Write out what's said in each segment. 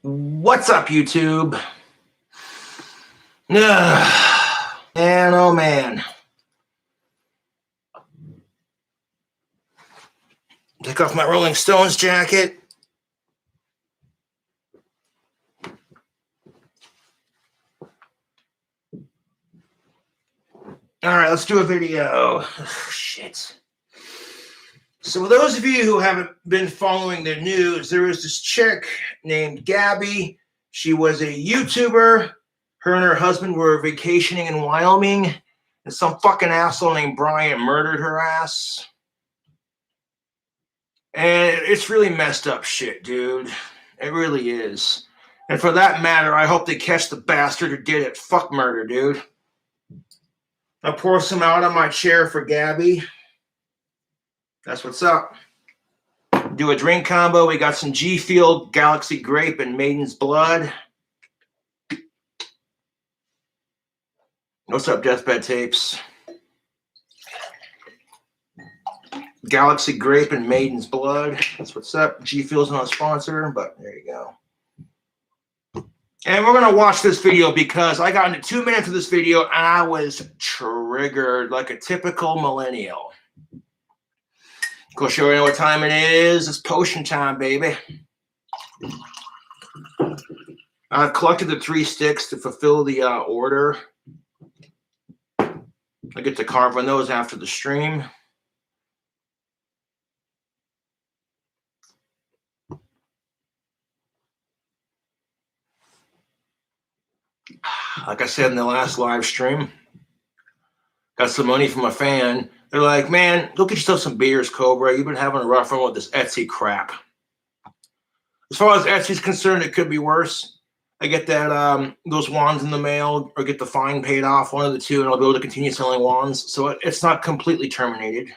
What's up, YouTube? Man, oh man. Take off my Rolling Stones jacket. All right, let's do a video. Oh, shit. So for those of you who haven't been following the news, there was this chick named Gabby. She was a YouTuber. Her and her husband were vacationing in Wyoming, and some fucking asshole named Brian murdered her ass. And it's really messed up shit, dude. It really is. And for that matter, I hope they catch the bastard who did it. Fuck murder, dude. I'll pour some out on my chair for Gabby. That's what's up. Do a drink combo. We got some G Fuel, Galaxy Grape, and Maiden's Blood. What's up, Deathbed Tapes? Galaxy Grape and Maiden's Blood. That's what's up. G Fuel's not a sponsor, but there you go. And we're going to watch this video because I got into 2 minutes of this video and I was triggered like a typical millennial. Of course, you already know what time it is. It's potion time, baby. I've collected the 3 sticks to fulfill the order. I get to carve on those after the stream. Like I said in the last live stream, got some money from a fan. They're like, man, go get yourself some beers, Cobra. You've been having a rough run with this Etsy crap. As far as Etsy's concerned, it could be worse. I get that those wands in the mail or get the fine paid off, one of the two, and I'll be able to continue selling wands. So it's not completely terminated.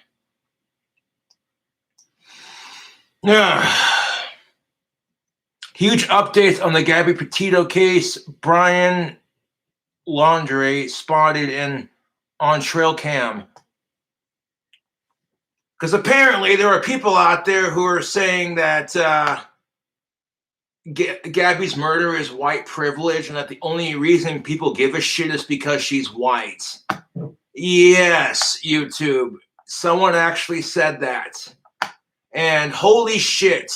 Yeah. Huge updates on the Gabby Patino case. Brian Laundrie spotted on trail cam. Because apparently there are people out there who are saying that Gabby's murder is white privilege and that the only reason people give a shit is because she's white. Yes, YouTube. Someone actually said that. And holy shit.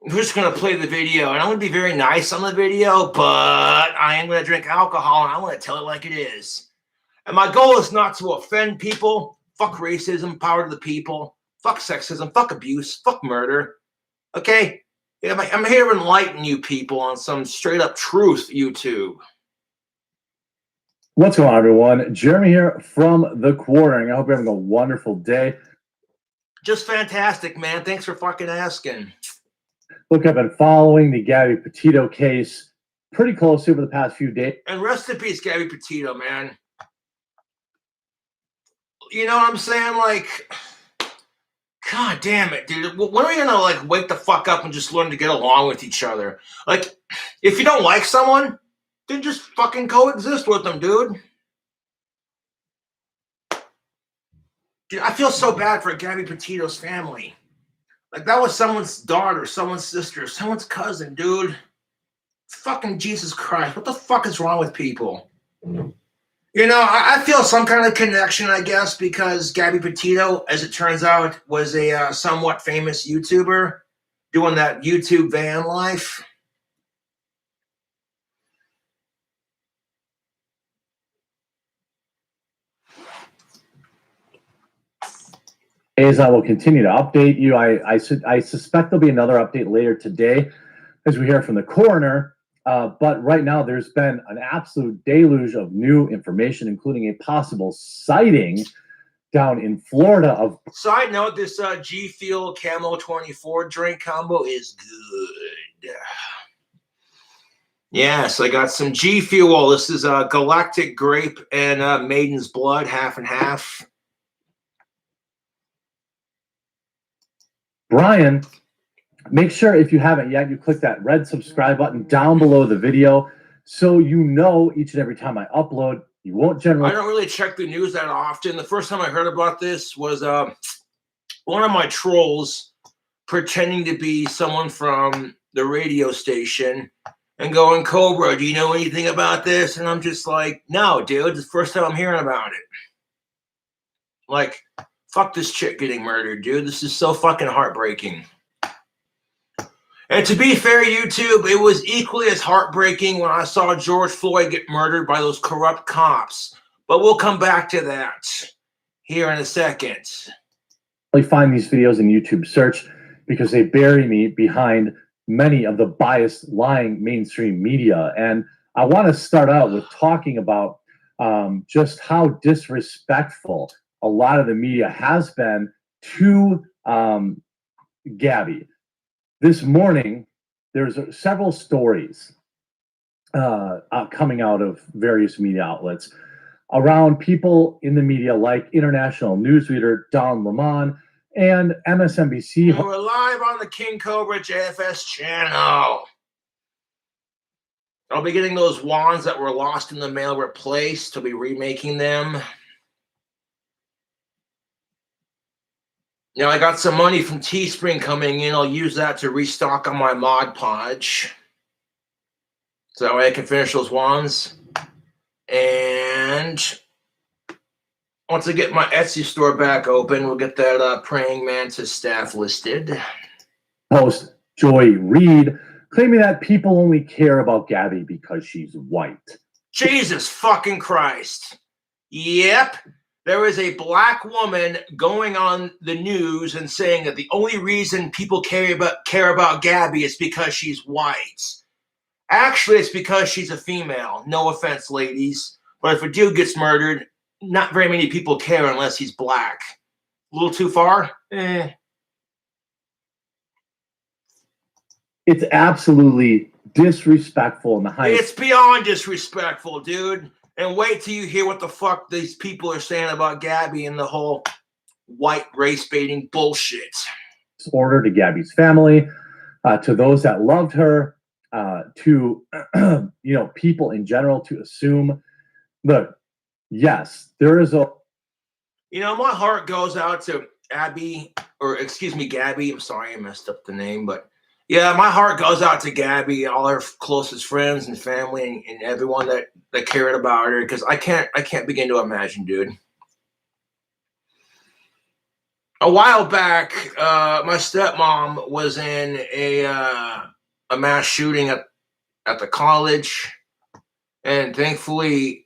We're just going to play the video. And I'm going to be very nice on the video, but I am going to drink alcohol and I'm going to tell it like it is. And my goal is not to offend people. Fuck racism, power to the people. Fuck sexism, fuck abuse, fuck murder. Okay? I'm here to enlighten you people on some straight up truth, YouTube. What's going on, everyone? Jeremy here from The Quartering. I hope you're having a wonderful day. Just fantastic, man. Thanks for fucking asking. Look, I've been following the Gabby Patino case pretty closely over the past few days. And rest in peace, Gabby Patino, man. You know what I'm saying? Like, God damn it, dude. When are we gonna like wake the fuck up and just learn to get along with each other? Like, if you don't like someone, then just fucking coexist with them, dude. Dude, I feel so bad for Gabby Patino's family. Like, that was someone's daughter, someone's sister, someone's cousin, dude. Fucking Jesus Christ. What the fuck is wrong with people? You know, I feel some kind of connection, I guess, because Gabby Patino, as it turns out, was a somewhat famous YouTuber doing that YouTube van life. As I will continue to update you, I suspect there'll be another update later today as we hear from the coroner. But right now, there's been an absolute deluge of new information, including a possible sighting down in Florida of. Side note: this G Fuel Camo 24 drink combo is good. Yes, I got some G Fuel. This is Galactic Grape and Maiden's Blood, half and half. Brian, make sure if you haven't yet, you click that red subscribe button down below the video so you know each and every time I upload. You won't generally. I don't really check the news that often. The first time I heard about this was one of my trolls pretending to be someone from the radio station and going, Cobra, do you know anything about this? And I'm just like, no, dude, it's the first time I'm hearing about it. Like, fuck this chick getting murdered, dude. This is so fucking heartbreaking. And to be fair, YouTube, it was equally as heartbreaking when I saw George Floyd get murdered by those corrupt cops. But we'll come back to that here in a second. I find these videos in YouTube search because they bury me behind many of the biased, lying mainstream media. And I want to start out with talking about just how disrespectful a lot of the media has been to Gabby. This morning, there's several stories coming out of various media outlets around people in the media like international newsreader Don Lemon and MSNBC. We're live on the King Cobra JFS channel. I'll be getting those wands that were lost in the mail replaced. I'll be remaking them. Now, I got some money from Teespring coming in. I'll use that to restock on my Mod Podge. So that way I can finish those wands. And once I get my Etsy store back open, we'll get that Praying Mantis staff listed. Host Joy Reid claiming that people only care about Gabby because she's white. Jesus fucking Christ. Yep. There is a black woman going on the news and saying that the only reason people care about Gabby is because she's white. Actually, it's because she's a female. No offense, ladies. But if a dude gets murdered, not very many people care unless he's black. A little too far? It's absolutely disrespectful in the highest. It's beyond disrespectful, dude. And wait till you hear what the fuck these people are saying about Gabby and the whole white race baiting bullshit. Order to Gabby's family, to those that loved her, to people in general to assume. Look, yes, there is a. My heart goes out to Gabby. I'm sorry I messed up the name, but yeah, my heart goes out to Gabby, all her closest friends and family, and everyone that cared about her. Because I can't begin to imagine, dude. A while back, my stepmom was in a mass shooting at the college, and thankfully,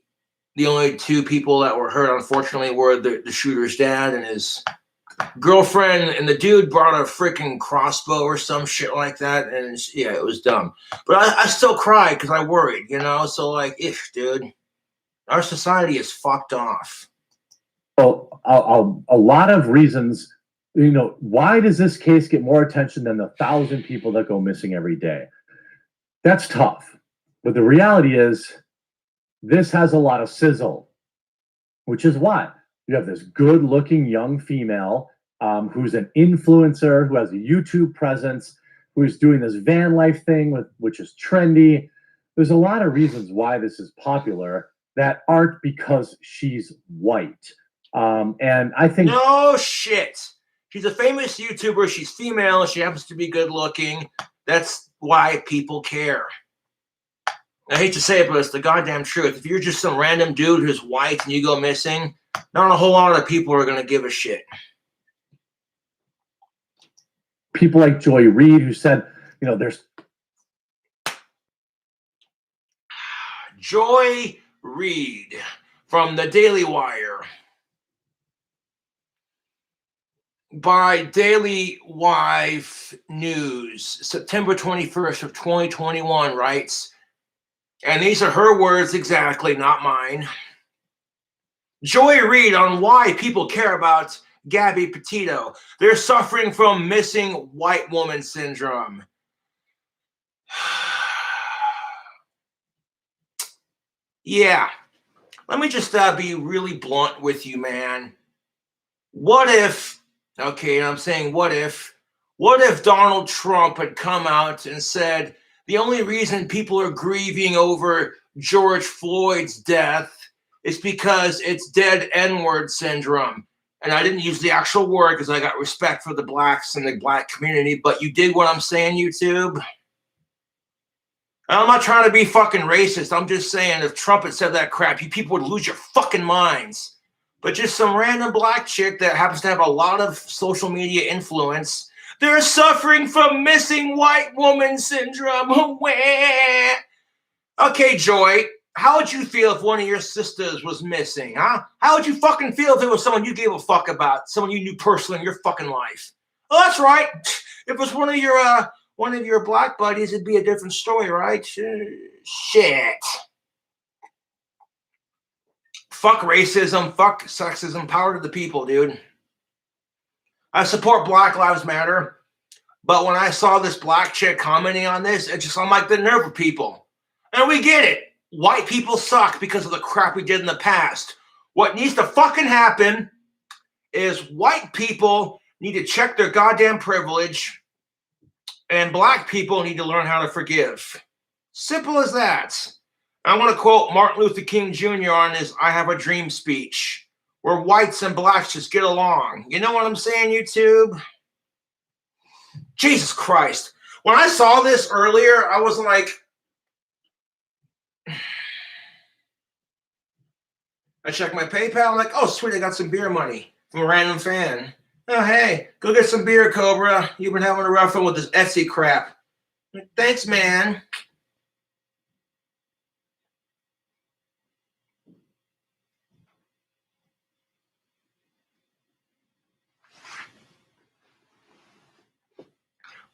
the only two people that were hurt, unfortunately, were the shooter's dad and his girlfriend, and the dude brought a freaking crossbow or some shit like that, and it was dumb. But I still cried because I worried, So dude, our society is fucked off. Well, a lot of reasons. Why does this case get more attention than the 1,000 people that go missing every day? That's tough, but the reality is, this has a lot of sizzle, which is why you have this good-looking young female who's an influencer, who has a YouTube presence, who's doing this van life thing, which is trendy. There's a lot of reasons why this is popular that aren't because she's white. And I think... No shit. She's a famous YouTuber. She's female. She happens to be good-looking. That's why people care. I hate to say it, but it's the goddamn truth. If you're just some random dude who's white and you go missing, not a whole lot of people are going to give a shit. People like Joy Reid who said, there's... Joy Reid from the Daily Wire. By Daily Wife News, September 21st of 2021 writes, and these are her words exactly, not mine. Joy Reid on why people care about Gabby Patino. They're suffering from missing white woman syndrome. Yeah. Let me just be really blunt with you, man. What if Donald Trump had come out and said, the only reason people are grieving over George Floyd's death is because it's dead N-word syndrome. And I didn't use the actual word because I got respect for the blacks and the black community, but you dig what I'm saying, YouTube? And I'm not trying to be fucking racist. I'm just saying if Trump had said that crap, you people would lose your fucking minds. But just some random black chick that happens to have a lot of social media influence, they're suffering from missing white woman syndrome. Okay, Joy, how would you feel if one of your sisters was missing, huh? How would you fucking feel if it was someone you gave a fuck about, someone you knew personally in your fucking life? Oh, that's right. If it was one of your black buddies, it'd be a different story, right? Shit. Fuck racism, fuck sexism, power to the people, dude. I support Black Lives Matter, but when I saw this black chick commenting on this, it just, I'm like, the nerve of people. And we get it. White people suck because of the crap we did in the past. What needs to fucking happen is white people need to check their goddamn privilege, and black people need to learn how to forgive. Simple as that. I want to quote Martin Luther King Jr. on his I Have a Dream speech, where whites and blacks just get along. You know what I'm saying, YouTube? Jesus Christ. When I saw this earlier, I was like, I checked my PayPal. I'm like, oh, sweet, I got some beer money from a random fan. Oh, hey, go get some beer, Cobra. You've been having a rough one with this Etsy crap. Like, thanks, man.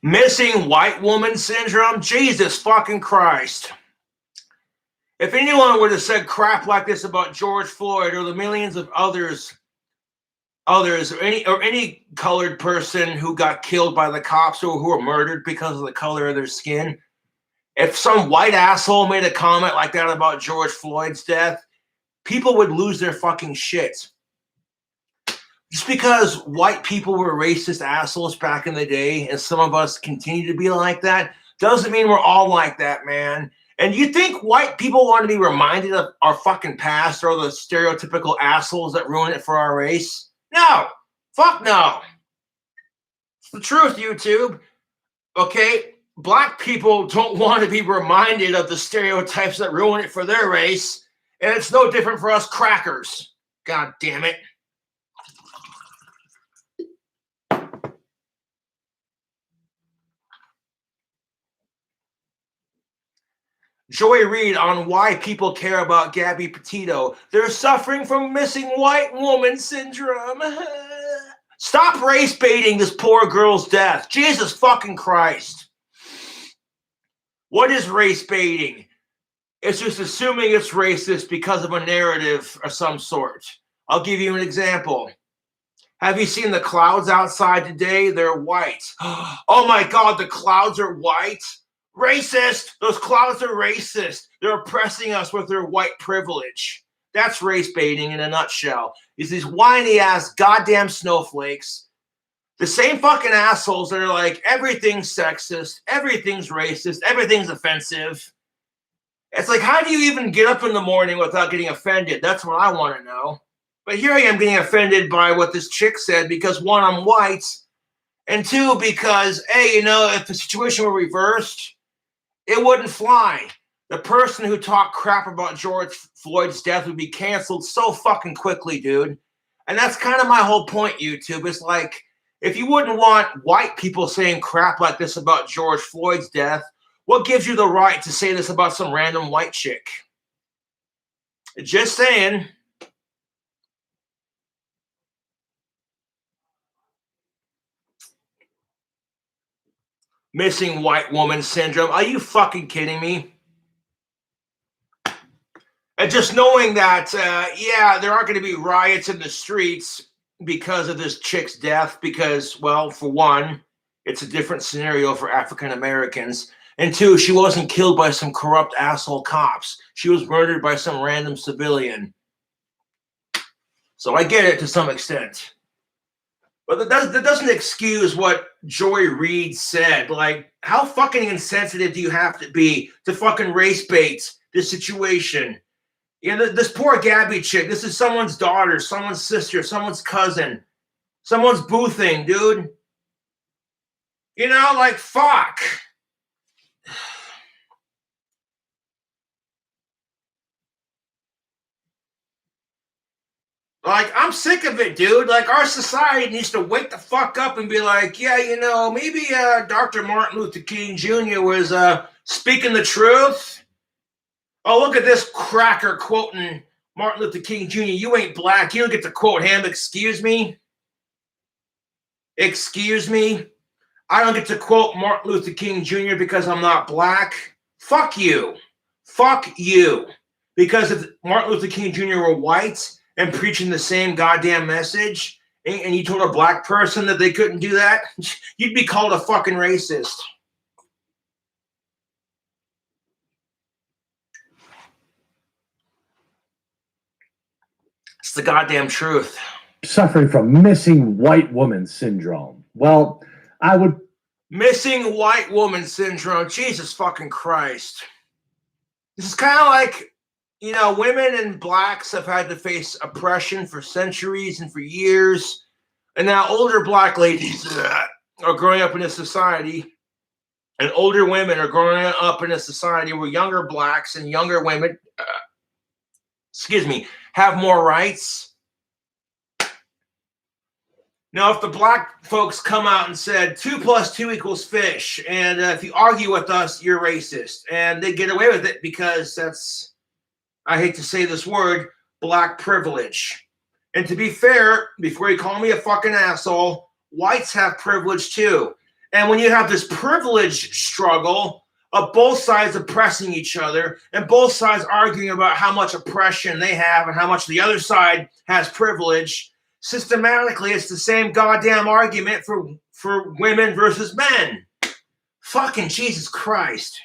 Missing white woman syndrome? Jesus fucking Christ. If anyone would have said crap like this about George Floyd or the millions of others, or any colored person who got killed by the cops or who were murdered because of the color of their skin, if some white asshole made a comment like that about George Floyd's death, people would lose their fucking shit. Just because white people were racist assholes back in the day, and some of us continue to be like that, doesn't mean we're all like that, man. And you think white people want to be reminded of our fucking past or the stereotypical assholes that ruin it for our race? No. Fuck no. It's the truth, YouTube. Okay? Black people don't want to be reminded of the stereotypes that ruin it for their race. And it's no different for us crackers. God damn it. Joy Reid on why people care about Gabby Patino. They're suffering from missing white woman syndrome. Stop race baiting this poor girl's death. Jesus fucking Christ. What is race baiting? It's just assuming it's racist because of a narrative of some sort. I'll give you an example. Have you seen the clouds outside today? They're white. Oh my God, the clouds are white? Racist! Those clouds are racist. They're oppressing us with their white privilege. That's race baiting in a nutshell. Is these whiny ass goddamn snowflakes, the same fucking assholes that are like, everything's sexist, everything's racist, everything's offensive. It's like, how do you even get up in the morning without getting offended? That's what I want to know. But here I am getting offended by what this chick said because one, I'm white, and two, because, hey, if the situation were reversed, it wouldn't fly. The person who talked crap about George Floyd's death would be canceled so fucking quickly, dude. And that's kind of my whole point, YouTube. It's like, if you wouldn't want white people saying crap like this about George Floyd's death, what gives you the right to say this about some random white chick? Just saying. Missing white woman syndrome. Are you fucking kidding me? And just knowing that, there aren't going to be riots in the streets because of this chick's death, because, well, for one, it's a different scenario for African Americans. And two, she wasn't killed by some corrupt asshole cops. She was murdered by some random civilian. So I get it to some extent. But that doesn't excuse what Joy Reid said. Like, how fucking insensitive do you have to be to fucking race bait this situation? Yeah, this poor Gabby chick. This is someone's daughter, someone's sister, someone's cousin, someone's boo thing, dude. You know, like, fuck. Like, I'm sick of it, dude. Like, our society needs to wake the fuck up and be like, yeah, you know, maybe Dr. Martin Luther King Jr. was speaking the truth. Oh, look at this cracker quoting Martin Luther King Jr. You ain't black. You don't get to quote him. Excuse me? Excuse me? I don't get to quote Martin Luther King Jr. because I'm not black. Fuck you. Fuck you. Because if Martin Luther King Jr. were white and preaching the same goddamn message, and you told a black person that they couldn't do that, you'd be called a fucking racist. It's the goddamn truth. Suffering from missing white woman syndrome. Well, I would. Missing white woman syndrome. Jesus fucking Christ. This is kind of like, you know, women and blacks have had to face oppression for centuries and for years. And now older black ladies are growing up in a society, and older women are growing up in a society where younger blacks and younger women, have more rights. Now, if the black folks come out and said 2 + 2 = fish, and if you argue with us, you're racist, and they get away with it because that's, I hate to say this word, black privilege. And to be fair, before you call me a fucking asshole, whites have privilege too. And when you have this privilege struggle of both sides oppressing each other and both sides arguing about how much oppression they have and how much the other side has privilege, systematically it's the same goddamn argument for women versus men. Fucking Jesus Christ.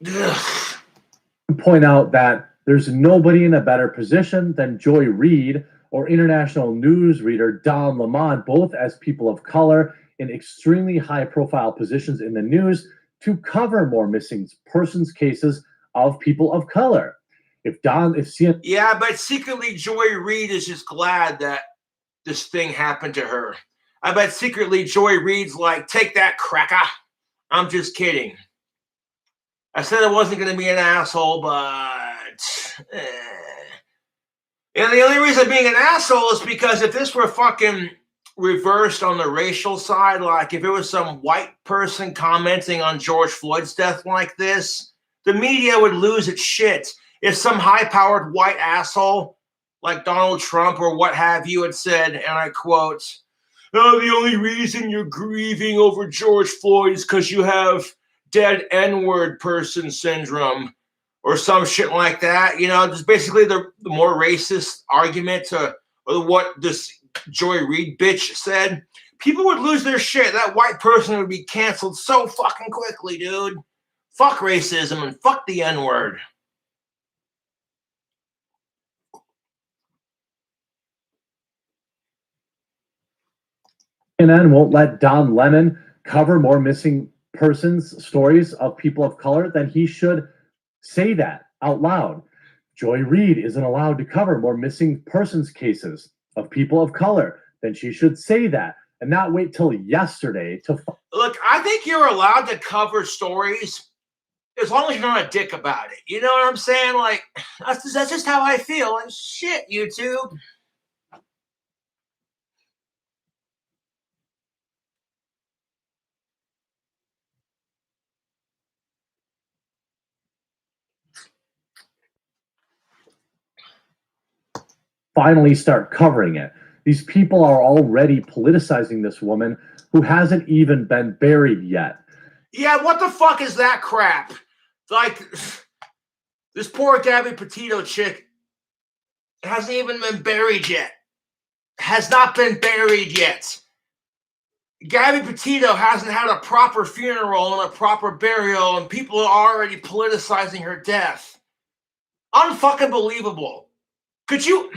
Ugh. Point out that there's nobody in a better position than Joy Reid or international news reader Don Lemon, both as people of color in extremely high-profile positions in the news, to cover more missing persons cases of people of color. Yeah, but secretly Joy Reid is just glad that this thing happened to her. I bet secretly Joy Reid's like, take that, cracker. I'm just kidding. I said I wasn't going to be an asshole, but... And the only reason being an asshole is because if this were fucking reversed on the racial side, like if it was some white person commenting on George Floyd's death like this, the media would lose its shit. If some high-powered white asshole like Donald Trump or what have you had said, and I quote, "Oh, the only reason you're grieving over George Floyd is because you have dead N-word person syndrome," or some shit like that. You know, just basically the more racist argument to what this Joy Reid bitch said. People would lose their shit. That white person would be canceled so fucking quickly, dude. Fuck racism and fuck the N-word. CNN won't let Don Lemon cover more missing persons stories of people of color, then he should say that out loud. Joy Reid isn't allowed to cover more missing persons cases of people of color, then she should say that and not wait till yesterday to. Look, I think you're allowed to cover stories as long as you're not a dick about it. You know what I'm saying? Like, that's just how I feel. Like, shit, YouTube. Finally start covering it. These people are already politicizing this woman who hasn't even been buried yet. Yeah, what the fuck is that crap? Like, this poor Gabby Patino chick hasn't even been buried yet. Has not been buried yet. Gabby Patino hasn't had a proper funeral and a proper burial, and people are already politicizing her death. Unfucking believable. Could you...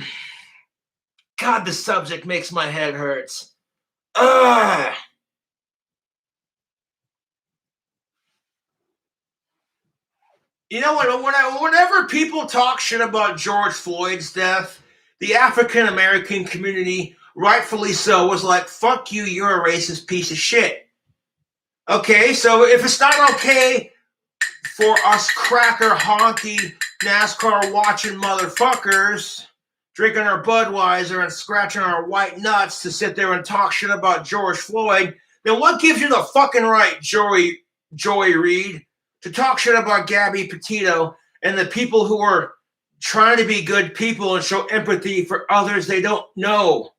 God, the subject makes my head hurt. Ugh. You know what? Whenever people talk shit about George Floyd's death, the African American community, rightfully so, was like, "Fuck you, you're a racist piece of shit." Okay, so if it's not okay for us cracker honky NASCAR watching motherfuckers drinking our Budweiser and scratching our white nuts to sit there and talk shit about George Floyd, then what gives you the fucking right, Joey Reid, to talk shit about Gabby Patino and the people who are trying to be good people and show empathy for others they don't know?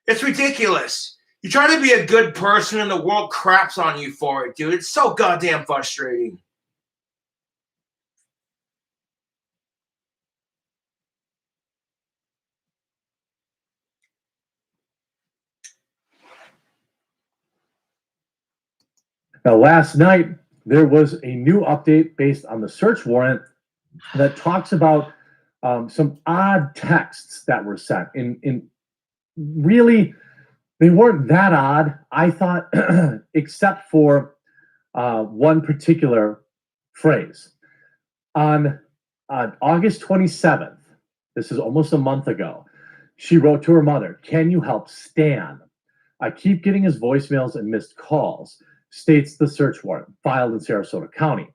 It's ridiculous. You try to be a good person and the world craps on you for it, dude. It's so goddamn frustrating. Now, last night, there was a new update based on the search warrant that talks about some odd texts that were sent. In really, they weren't that odd, I thought, except for one particular phrase. On August 27th, this is almost a month ago, she wrote to her mother, "Can you help Stan? I keep getting his voicemails and missed calls," states the search warrant filed in Sarasota County.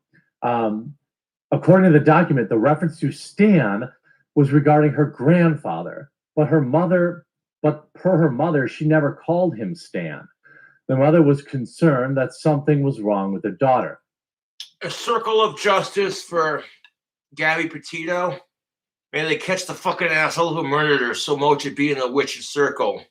According to the document, the reference to Stan was regarding her grandfather, but per her mother, she never called him Stan. The mother was concerned that something was wrong with her daughter. A circle of justice for Gabby Patino. May they catch the fucking asshole who murdered her, so much it be in the witch's circle.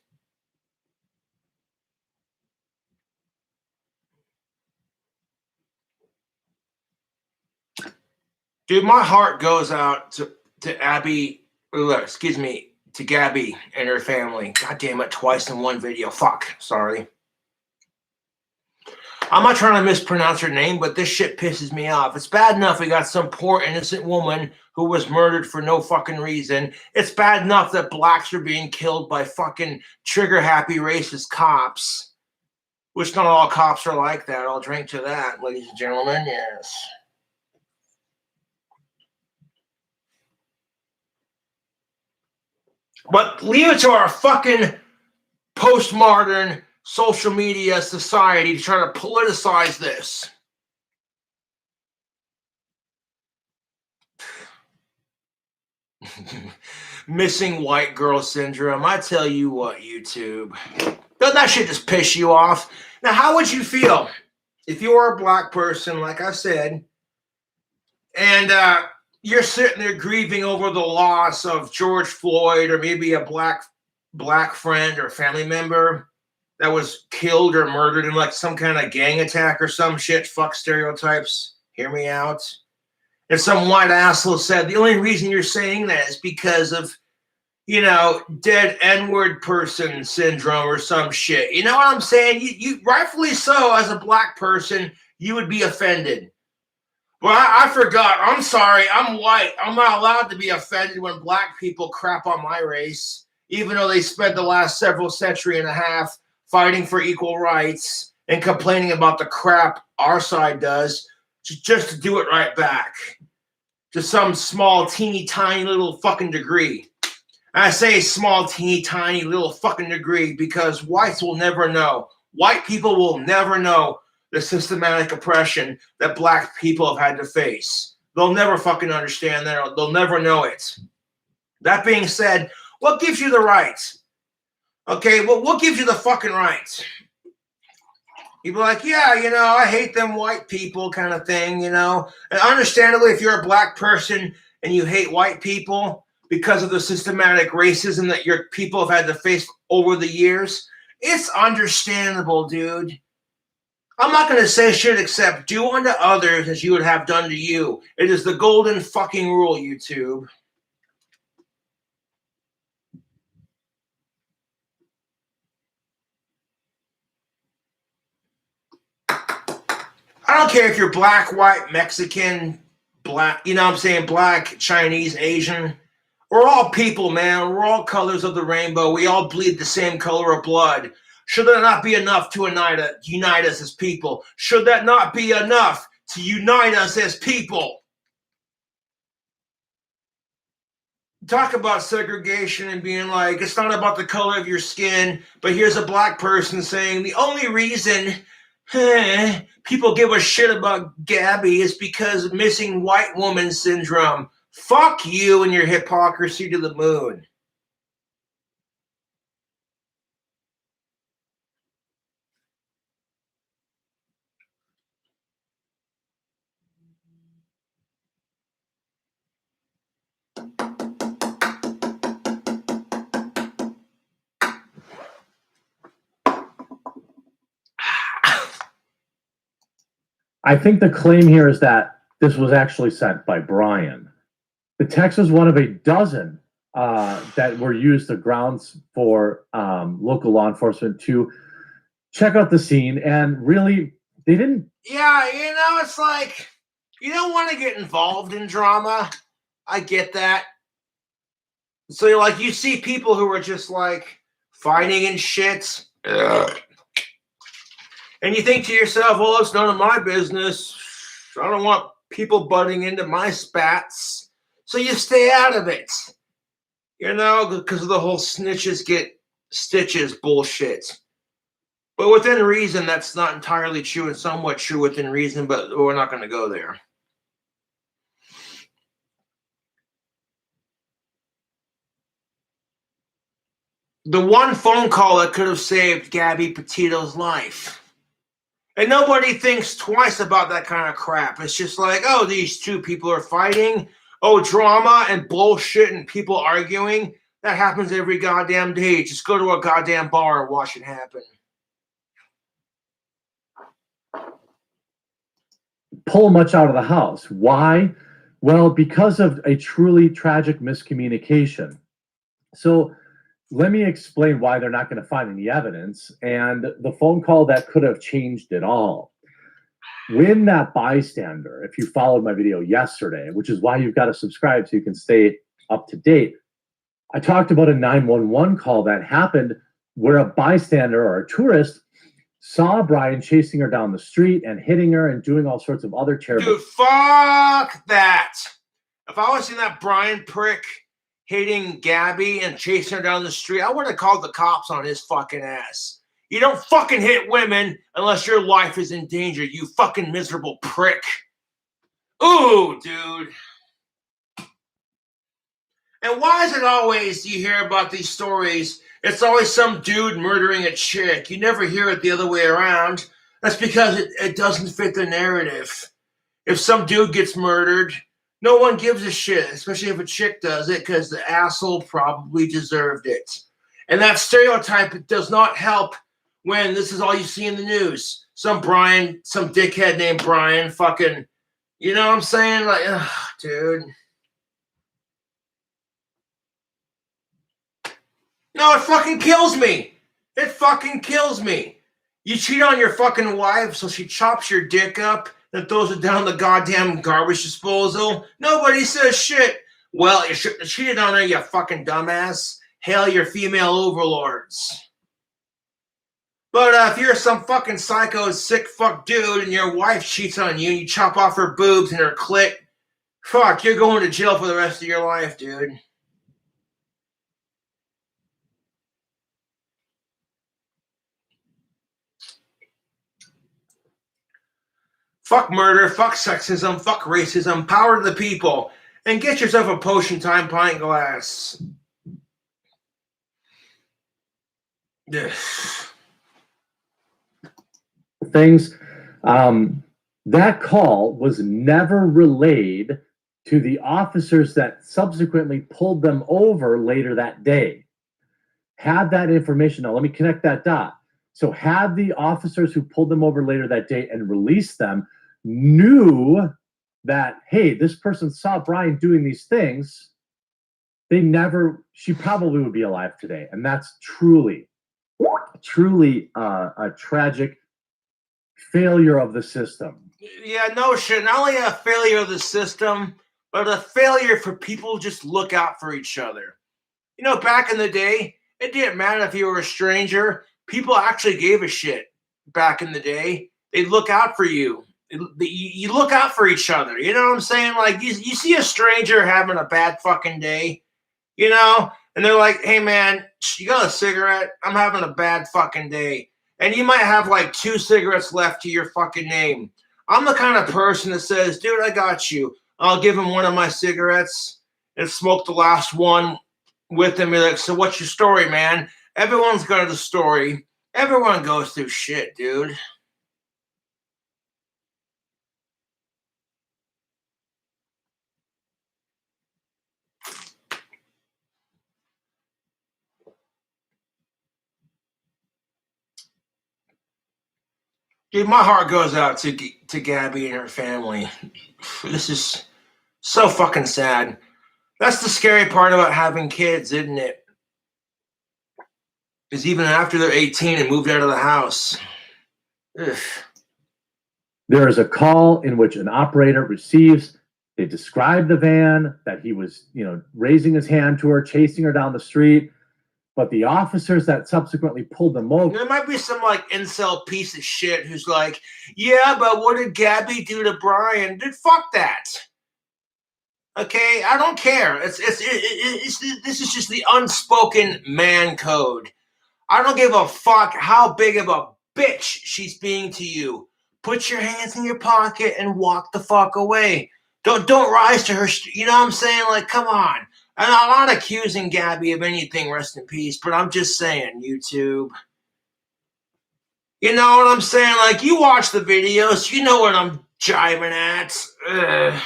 Dude, my heart goes out to Gabby and her family. God damn it, twice in one video. Fuck, sorry. I'm not trying to mispronounce her name, but this shit pisses me off. It's bad enough we got some poor innocent woman who was murdered for no fucking reason. It's bad enough that blacks are being killed by fucking trigger-happy racist cops. Which not all cops are like that. I'll drink to that, ladies and gentlemen. Yes. But leave it to our fucking postmodern social media society to try to politicize this. Missing white girl syndrome. I tell you what, YouTube. Doesn't that shit just piss you off? Now, how would you feel if you were a black person, like I said, and you're sitting there grieving over the loss of George Floyd, or maybe a black friend or family member that was killed or murdered in like some kind of gang attack or some shit? Fuck stereotypes. Hear me out. And some white asshole said, the only reason you're saying that is because of, dead N-word person syndrome or some shit. You know what I'm saying? You rightfully so, as a black person, you would be offended. Well, I forgot. I'm sorry. I'm white. I'm not allowed to be offended when black people crap on my race, even though they spent the last several century and a half fighting for equal rights and complaining about the crap our side does, just to do it right back to some small, teeny, tiny little fucking degree. And I say small, teeny, tiny little fucking degree because whites will never know. White people will never know the systematic oppression that black people have had to face. They'll never fucking understand that. They'll never know it. That being said, what gives you the right? Okay, well, what gives you the fucking right? You'd be like, yeah, I hate them white people kind of thing, And understandably, if you're a black person and you hate white people because of the systematic racism that your people have had to face over the years, it's understandable, dude. I'm not going to say shit except do unto others as you would have done to you. It is the golden fucking rule, YouTube. I don't care if you're black, white, Mexican, black, black, Chinese, Asian. We're all people, man. We're all colors of the rainbow. We all bleed the same color of blood. Should that not be enough to unite us as people? Should that not be enough to unite us as people? talk about segregation and being like, it's not about the color of your skin, but here's a black person saying the only reason people give a shit about Gabby is because of missing white woman syndrome. Fuck you and your hypocrisy to the moon. I think the claim here is that this was actually sent by Brian. The text was one of a dozen that were used as grounds for local law enforcement to check out the scene, and really, they didn't. Yeah, it's like, you don't want to get involved in drama. I get that. So, you see people who are just, fighting and shit. And you think to yourself, well, it's none of my business. I don't want people butting into my spats. So you stay out of it. Because of the whole snitches get stitches bullshit. But within reason, that's not entirely true and somewhat true within reason, but we're not going to go there. The one phone call that could have saved Gabby Patino's life. And nobody thinks twice about that kind of crap. It's just like, oh, these two people are fighting. Oh, drama and bullshit and people arguing. That happens every goddamn day. Just go to a goddamn bar and watch it happen. Pull much out of the house. Why? Well, because of a truly tragic miscommunication. So let me explain why they're not going to find any evidence and the phone call that could have changed it all. When that bystander, if you followed my video yesterday, which is why you've got to subscribe so you can stay up to date, I talked about a 911 call that happened where a bystander or a tourist saw Brian chasing her down the street and hitting her and doing all sorts of other terrible. Dude, fuck that. If I was in that Brian prick hitting Gabby and chasing her down the street, I would have called the cops on his fucking ass. You don't fucking hit women unless your life is in danger, you fucking miserable prick. Ooh, dude. And why is it always you hear about these stories, it's always some dude murdering a chick? You never hear it the other way around. That's because it doesn't fit the narrative. If some dude gets murdered, no one gives a shit, especially if a chick does it, because the asshole probably deserved it. And that stereotype does not help when this is all you see in the news. Some dickhead named Brian fucking, you know what I'm saying? Like, ugh, dude. No, it fucking kills me. It fucking kills me. You cheat on your fucking wife so she chops your dick up and throws it down the goddamn garbage disposal. Nobody says shit. Well, you shouldn't have cheated on her, you fucking dumbass. Hail your female overlords. But if you're some fucking psycho, sick fuck dude and your wife cheats on you and you chop off her boobs and her clit, fuck, you're going to jail for the rest of your life, dude. Fuck murder, fuck sexism, fuck racism, power to the people, and get yourself a potion time pint glass. Things. That call was never relayed to the officers that subsequently pulled them over later that day. Had that information, now let me connect that dot. So had the officers who pulled them over later that day and released them knew that, hey, this person saw Brian doing these things, she probably would be alive today. And that's truly a tragic failure of the system. Yeah, no shit. Not only a failure of the system, but a failure for people to just look out for each other. You know, back in the day, it didn't matter if you were a stranger. People actually gave a shit back in the day. They'd look out for you. You look out for each other. You know what I'm saying? Like, you see a stranger having a bad fucking day, you know, and they're like, hey man, you got a cigarette? I'm having a bad fucking day. And you might have like 2 cigarettes left to your fucking name. I'm the kind of person that says, dude, I got you. I'll give him one of my cigarettes and smoke the last one with him. Be like, so what's your story, man? Everyone's got a story. Everyone goes through shit, dude. Dude, my heart goes out to Gabby and her family. This is so fucking sad. That's the scary part about having kids, isn't it? Is even after they're 18 and moved out of the house. Ugh. There is a call in which an operator receives. They describe the van, that he was, raising his hand to her, chasing her down the street. But the officers that subsequently pulled them over. There might be some like incel piece of shit who's like, yeah, but what did Gabby do to Brian? Dude, fuck that. Okay, I don't care. This is just the unspoken man code. I don't give a fuck how big of a bitch she's being to you. Put your hands in your pocket and walk the fuck away. Don't rise to her. You know what I'm saying? Like, come on. And I'm not accusing Gabby of anything. Rest in peace. But I'm just saying, YouTube. You know what I'm saying? Like, you watch the videos. You know what I'm jiving at. Ugh.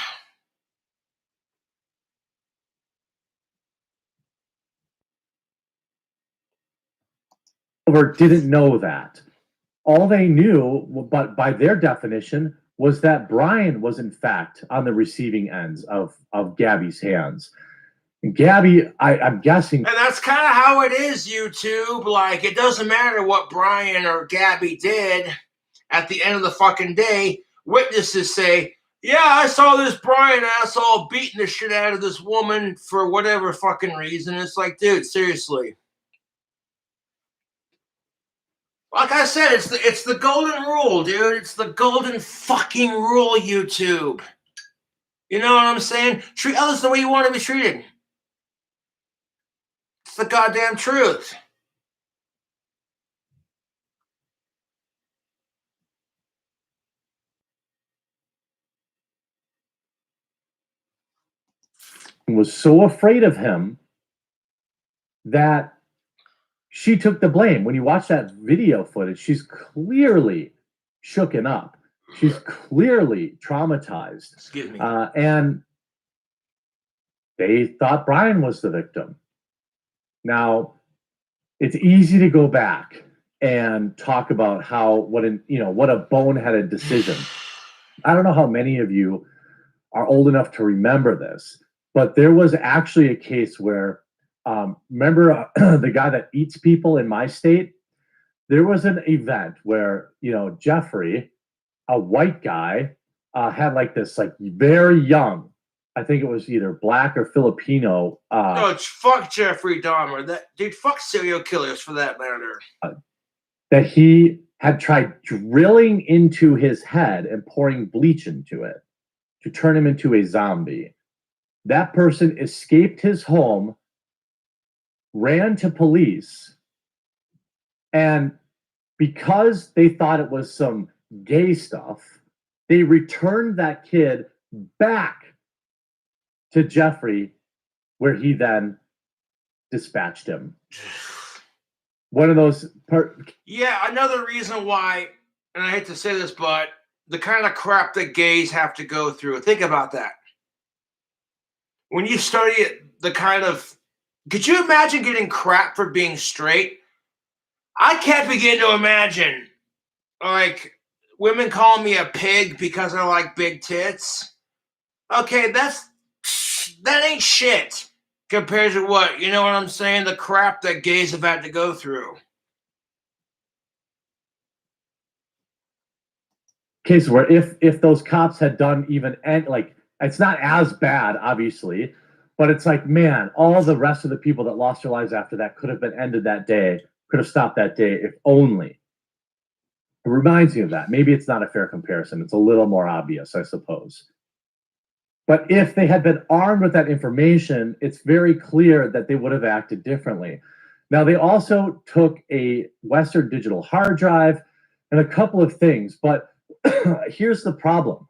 Didn't know that. All they knew, but by their definition, was that Brian was in fact on the receiving ends of Gabby's hands. And Gabby, I'm guessing. And that's kind of how it is, YouTube. Like, it doesn't matter what Brian or Gabby did. At the end of the fucking day, witnesses say, yeah, I saw this Brian asshole beating the shit out of this woman for whatever fucking reason. It's like, dude, seriously. Like I said, it's the golden rule, dude. It's the golden fucking rule, YouTube. You know what I'm saying? Treat others the way you want to be treated. It's the goddamn truth. Was so afraid of him that she took the blame. When you watch that video footage, she's clearly shooken up. She's clearly traumatized. Excuse me. And they thought Brian was the victim. Now, it's easy to go back and talk about what a boneheaded decision. I don't know how many of you are old enough to remember this, but there was actually a case where, remember the guy that eats people in my state? There was an event where, Jeffrey, a white guy, had like this like very young, I think it was either black or Filipino. No, fuck Jeffrey Dahmer. Fuck serial killers for that matter. That he had tried drilling into his head and pouring bleach into it to turn him into a zombie. That person escaped his home, ran to police, and because they thought it was some gay stuff, they returned that kid back to Jeffrey, where he then dispatched him. One of those. Yeah, another reason why, and I hate to say this, but the kind of crap that gays have to go through. Think about that. When you study it, could you imagine getting crap for being straight? I can't begin to imagine, like, women calling me a pig because I like big tits. Okay, that ain't shit compared to what, you know what I'm saying? The crap that gays have had to go through. Case where if those cops had done it's not as bad, obviously, but it's like, man, all the rest of the people that lost their lives after that could have been ended that day, could have stopped that day if only. It reminds me of that. Maybe it's not a fair comparison. It's a little more obvious, I suppose. But if they had been armed with that information, it's very clear that they would have acted differently. Now, they also took a Western Digital hard drive and a couple of things, but here's the problem.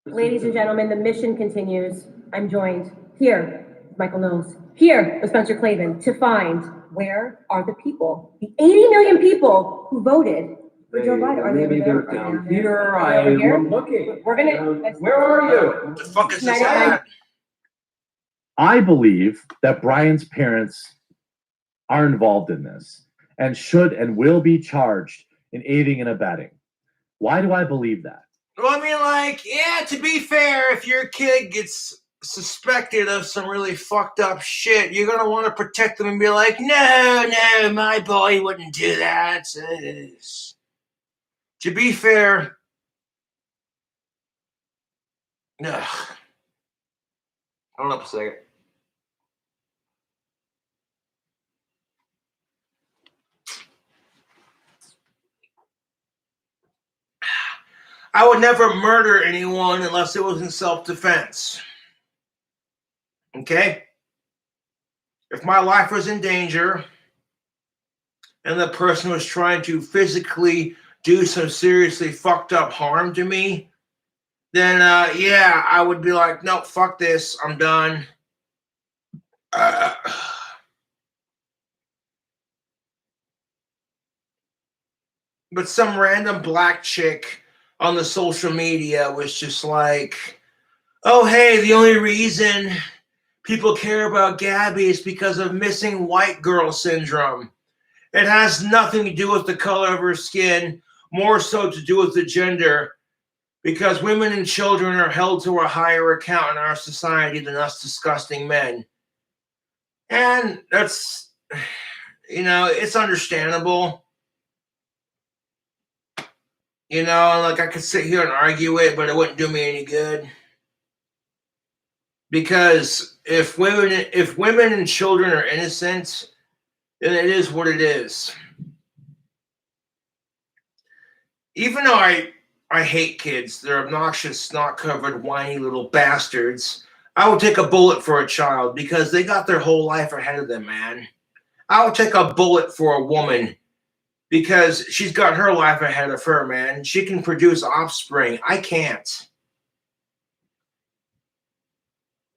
Ladies and gentlemen, the mission continues. I'm joined here, Michael Knowles, here with Spencer Clavin, to find where are the people, the 80 million people who voted for Joe Biden. Are they over there? Down here, I'm looking. We're gonna. Where are you? The fuck is this United at? I believe that Brian's parents are involved in this and should and will be charged in aiding and abetting. Why do I believe that? Well, I mean, like, yeah, to be fair, if your kid gets suspected of some really fucked up shit, you're going to want to protect them and be like, no, my boy wouldn't do that. To be fair, hold up a second. I would never murder anyone unless it was in self-defense. Okay? If my life was in danger and the person was trying to physically do some seriously fucked up harm to me, then yeah, I would be like, no, fuck this, I'm done. But some random black chick on the social media was just like, oh, hey, the only reason people care about Gabby is because of missing white girl syndrome. It has nothing to do with the color of her skin, more so to do with the gender, because women and children are held to a higher account in our society than us disgusting men. And that's, it's understandable. Like I could sit here and argue it, but it wouldn't do me any good. Because if women and children are innocent, then it is what it is. Even though I hate kids, they're obnoxious, snot-covered, whiny little bastards, I would take a bullet for a child because they got their whole life ahead of them, man. I would take a bullet for a woman because she's got her life ahead of her, man. She can produce offspring. I can't.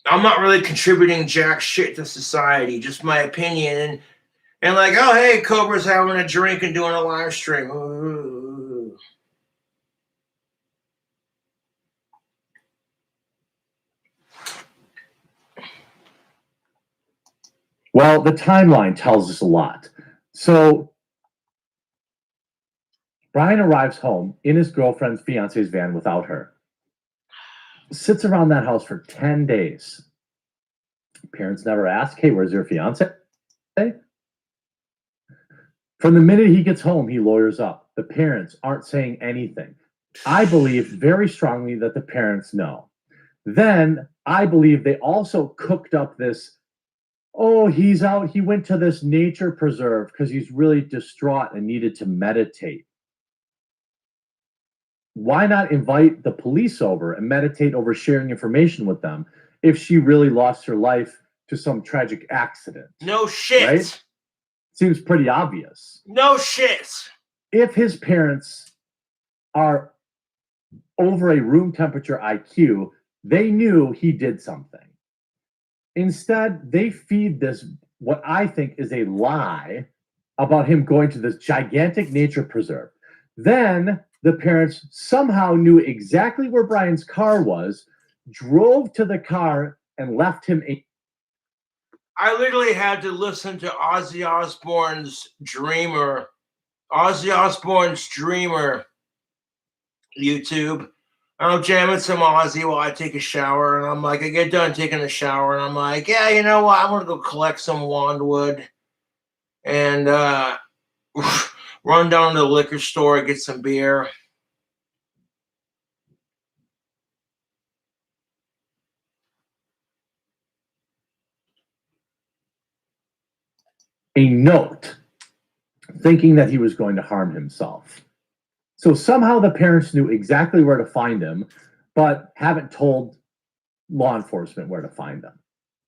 I'm not really contributing jack shit to society, just my opinion. And like, oh, hey, Cobra's having a drink and doing a live stream. Ooh. Well, the timeline tells us a lot. So Brian arrives home in his girlfriend's fiance's van without her. Sits around that house for 10 days. Parents never ask, hey, where's your fiance? From the minute he gets home, he lawyers up. The parents aren't saying anything. I believe very strongly that the parents know. Then I believe they also cooked up this, oh, he's out, he went to this nature preserve because he's really distraught and needed to meditate. Why not invite the police over and meditate over sharing information with them if she really lost her life to some tragic accident? No shit. Right? Seems pretty obvious. No shit. If his parents are over a room temperature IQ, they knew he did something. Instead, they feed this, what I think is a lie about him going to this gigantic nature preserve. Then the parents somehow knew exactly where Brian's car was, drove to the car, and left him. I literally had to listen to Ozzy Osbourne's Dreamer YouTube. I'm jamming some Ozzy while I take a shower, and I'm like, I get done taking a shower, and I'm like, yeah, you know what? I'm gonna go collect some wandwood and run down to the liquor store, get some beer. A note thinking that he was going to harm himself. So somehow the parents knew exactly where to find him, but haven't told law enforcement where to find them.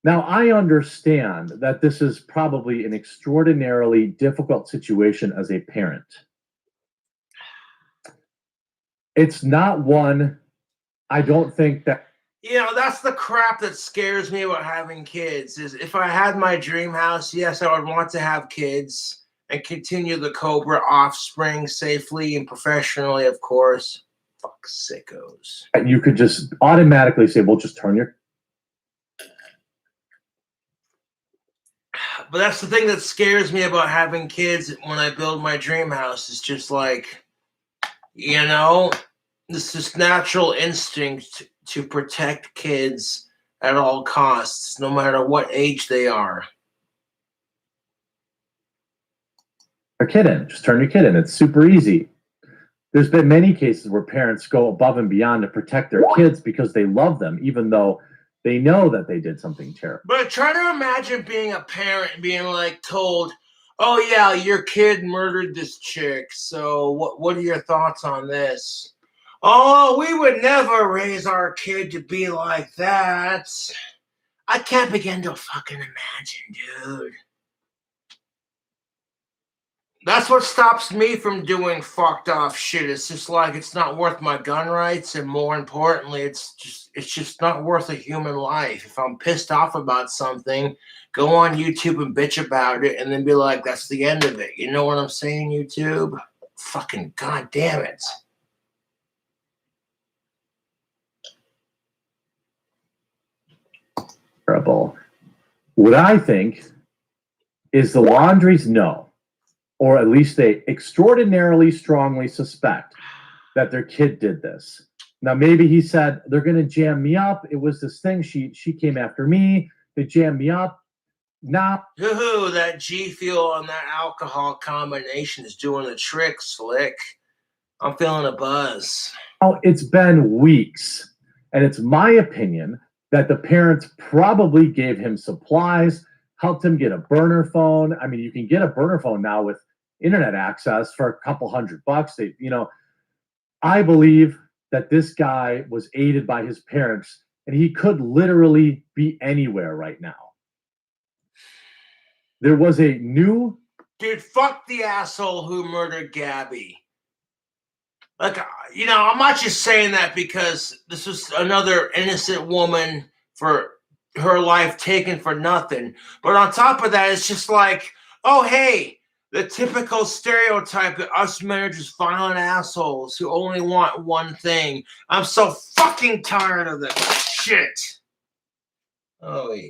Now, I understand that this is probably an extraordinarily difficult situation as a parent. It's not one, I don't think that. You know, that's the crap that scares me about having kids. Is if I had my dream house, yes, I would want to have kids and continue the Cobra offspring safely and professionally, of course. Fuck sickos. You could just automatically say, well, just turn your. But that's the thing that scares me about having kids when I build my dream house. It's just like, you know, this natural instinct to protect kids at all costs, no matter what age they are. A kid in, just turn your kid in. It's super easy. There's been many cases where parents go above and beyond to protect their kids because they love them, even though they know that they did something terrible. But try to imagine being a parent and being like told, oh yeah, your kid murdered this chick, so what are your thoughts on this? Oh, we would never raise our kid to be like that. I can't begin to fucking imagine, dude. That's what stops me from doing fucked off shit. It's just like it's not worth my gun rights, and more importantly, it's just not worth a human life. If I'm pissed off about something, go on YouTube and bitch about it, and then be like, "That's the end of it." You know what I'm saying, YouTube? Fucking goddamn it! Terrible. What I think is the Laundries know, or at least they extraordinarily strongly suspect that their kid did this. Now, maybe he said, they're going to jam me up. It was this thing. She came after me. They jammed me up. Nah. Hoo-hoo, that G Fuel and that alcohol combination is doing the trick, Slick. I'm feeling a buzz. Oh, it's been weeks. And it's my opinion that the parents probably gave him supplies, helped him get a burner phone. I mean, you can get a burner phone now with internet access for a couple $100. They, you know, I believe that this guy was aided by his parents, and he could literally be anywhere right now. There was a new... Dude, fuck the asshole who murdered Gabby. Like, you know, I'm not just saying that because this was another innocent woman for her life taken for nothing. But on top of that, it's just like, oh, hey, the typical stereotype that us men are just violent assholes who only want one thing. I'm so fucking tired of this shit. Oh, yeah.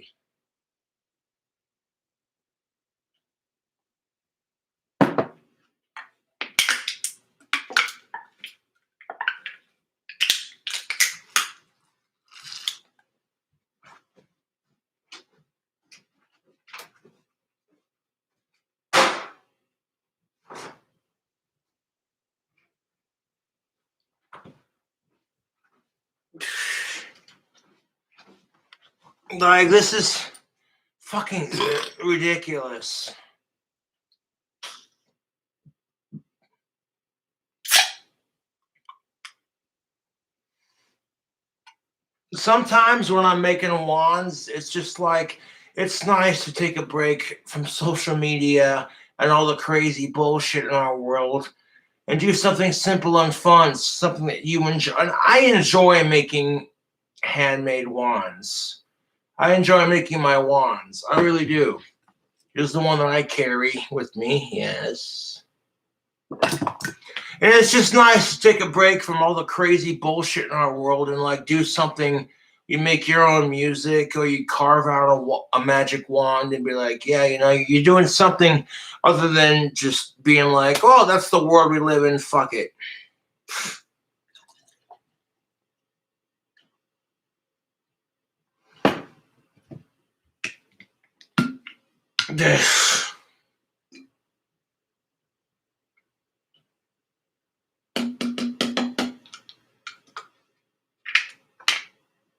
Like, this is fucking ridiculous. Sometimes when I'm making wands, it's just like, it's nice to take a break from social media and all the crazy bullshit in our world and do something simple and fun, something that you enjoy. And I enjoy making handmade wands. I enjoy making my wands. I really do. Here's the one that I carry with me. Yes. And it's just nice to take a break from all the crazy bullshit in our world and like do something. You make your own music or you carve out a magic wand and be like, yeah, you know, you're doing something other than just being like, oh, that's the world we live in. Fuck it. I'm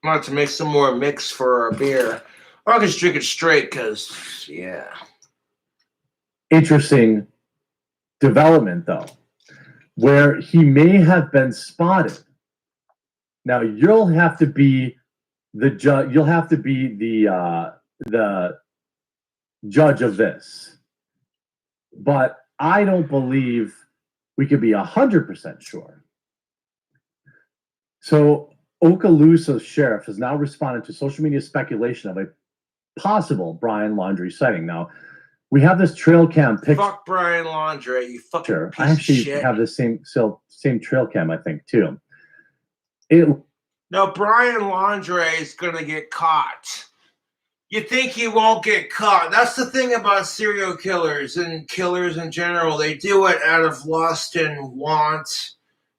about to make some more mix for our beer. Or I can just drink it straight because, yeah. Interesting development, though, where he may have been spotted Now you'll have to be the judge. You'll have to be the judge of this. But I don't believe we could be 100% sure. So Okaloosa Sheriff has now responded to social media speculation of a possible Brian Laundrie sighting. Now, we have this trail cam picture. Fuck Brian Laundrie, you fucking Sure. piece I actually of shit. have the same trail cam, I think, too. No, Brian Laundrie is gonna get caught. You think he won't get caught? That's the thing about serial killers and killers in general. They do it out of lust and want.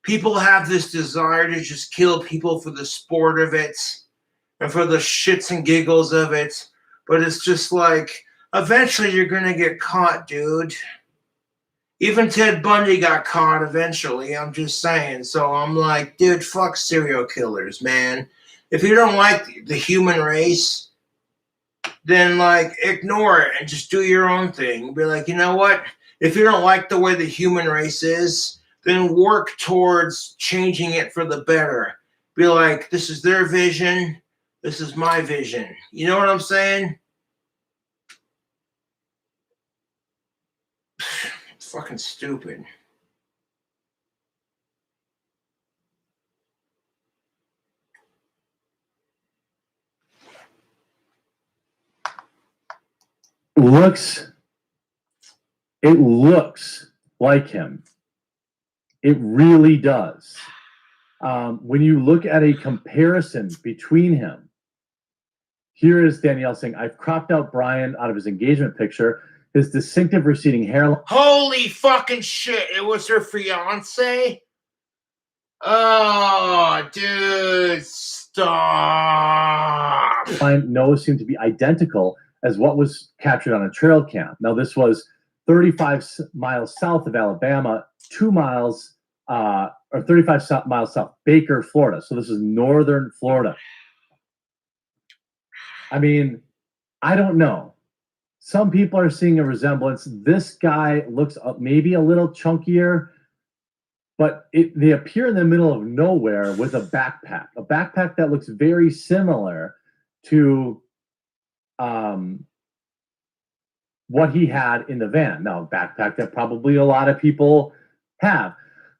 People have this desire to just kill people for the sport of it and for the shits and giggles of it. But it's just like, eventually you're going to get caught, dude. Even Ted Bundy got caught eventually, I'm just saying. So I'm like, dude, fuck serial killers, man. If you don't like the human race, then like ignore it and just do your own thing. Be like, you know what? If you don't like the way the human race is, then work towards changing it for the better. Be like, this is their vision. This is my vision. You know what I'm saying? It's fucking stupid. It looks like him. It really does. When you look at a comparison between him, here is Danielle saying, I've cropped out Brian out of his engagement picture. His distinctive receding hairline. Holy fucking shit. It was her fiance? Oh, dude, stop. Nose seemed to be identical as what was captured on a trail cam. Now, this was 35 miles south of Alabama, 2 miles or 35 miles south, Baker, Florida. So this is northern Florida. I mean, I don't know. Some people are seeing a resemblance. This guy looks maybe a little chunkier, but they appear in the middle of nowhere with a backpack that looks very similar to what he had in the van. Now, a backpack that probably a lot of people have.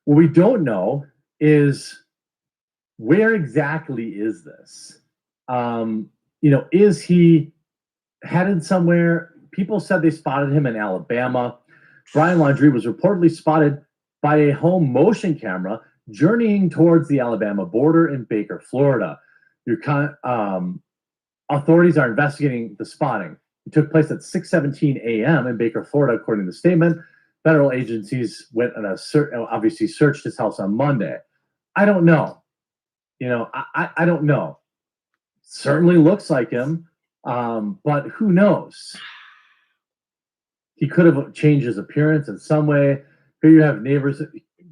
What we don't know is where exactly is this? Is he headed somewhere? People said they spotted him in Alabama. Brian Laundrie was reportedly spotted by a home motion camera journeying towards the Alabama border in Baker, Florida. Authorities are investigating the spotting. It took place at 6:17 a.m. in Baker, Florida, according to the statement. Federal agencies went on obviously searched his house on Monday. I don't know. I don't know. Certainly looks like him, but who knows? He could have changed his appearance in some way. Here you have neighbors.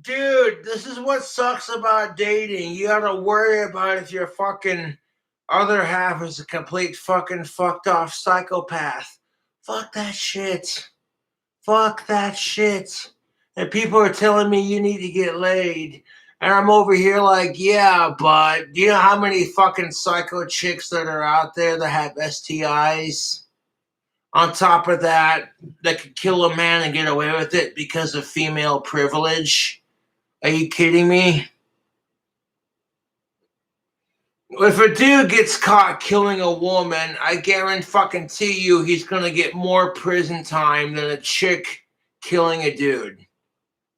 Dude, this is what sucks about dating. You gotta worry about if your fucking other half is a complete fucking fucked off psychopath. Fuck that shit. Fuck that shit. And people are telling me you need to get laid. And I'm over here like, yeah, but do you know how many fucking psycho chicks that are out there that have STIs? On top of that could kill a man and get away with it because of female privilege? Are you kidding me? If a dude gets caught killing a woman, I guarantee you he's going to get more prison time than a chick killing a dude.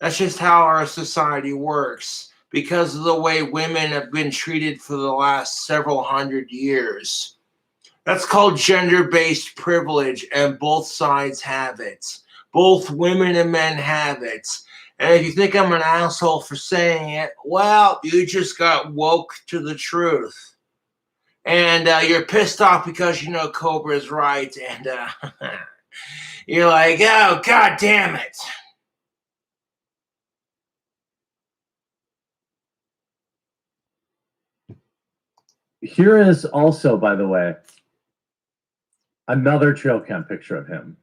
That's just how our society works because of the way women have been treated for the last several hundred years. That's called gender-based privilege, and both sides have it. Both women and men have it. And if you think I'm an asshole for saying it, well, you just got woke to the truth. And you're pissed off because you know Cobra's right, and you're like, oh, God damn it. Here is also, by the way, another trail cam picture of him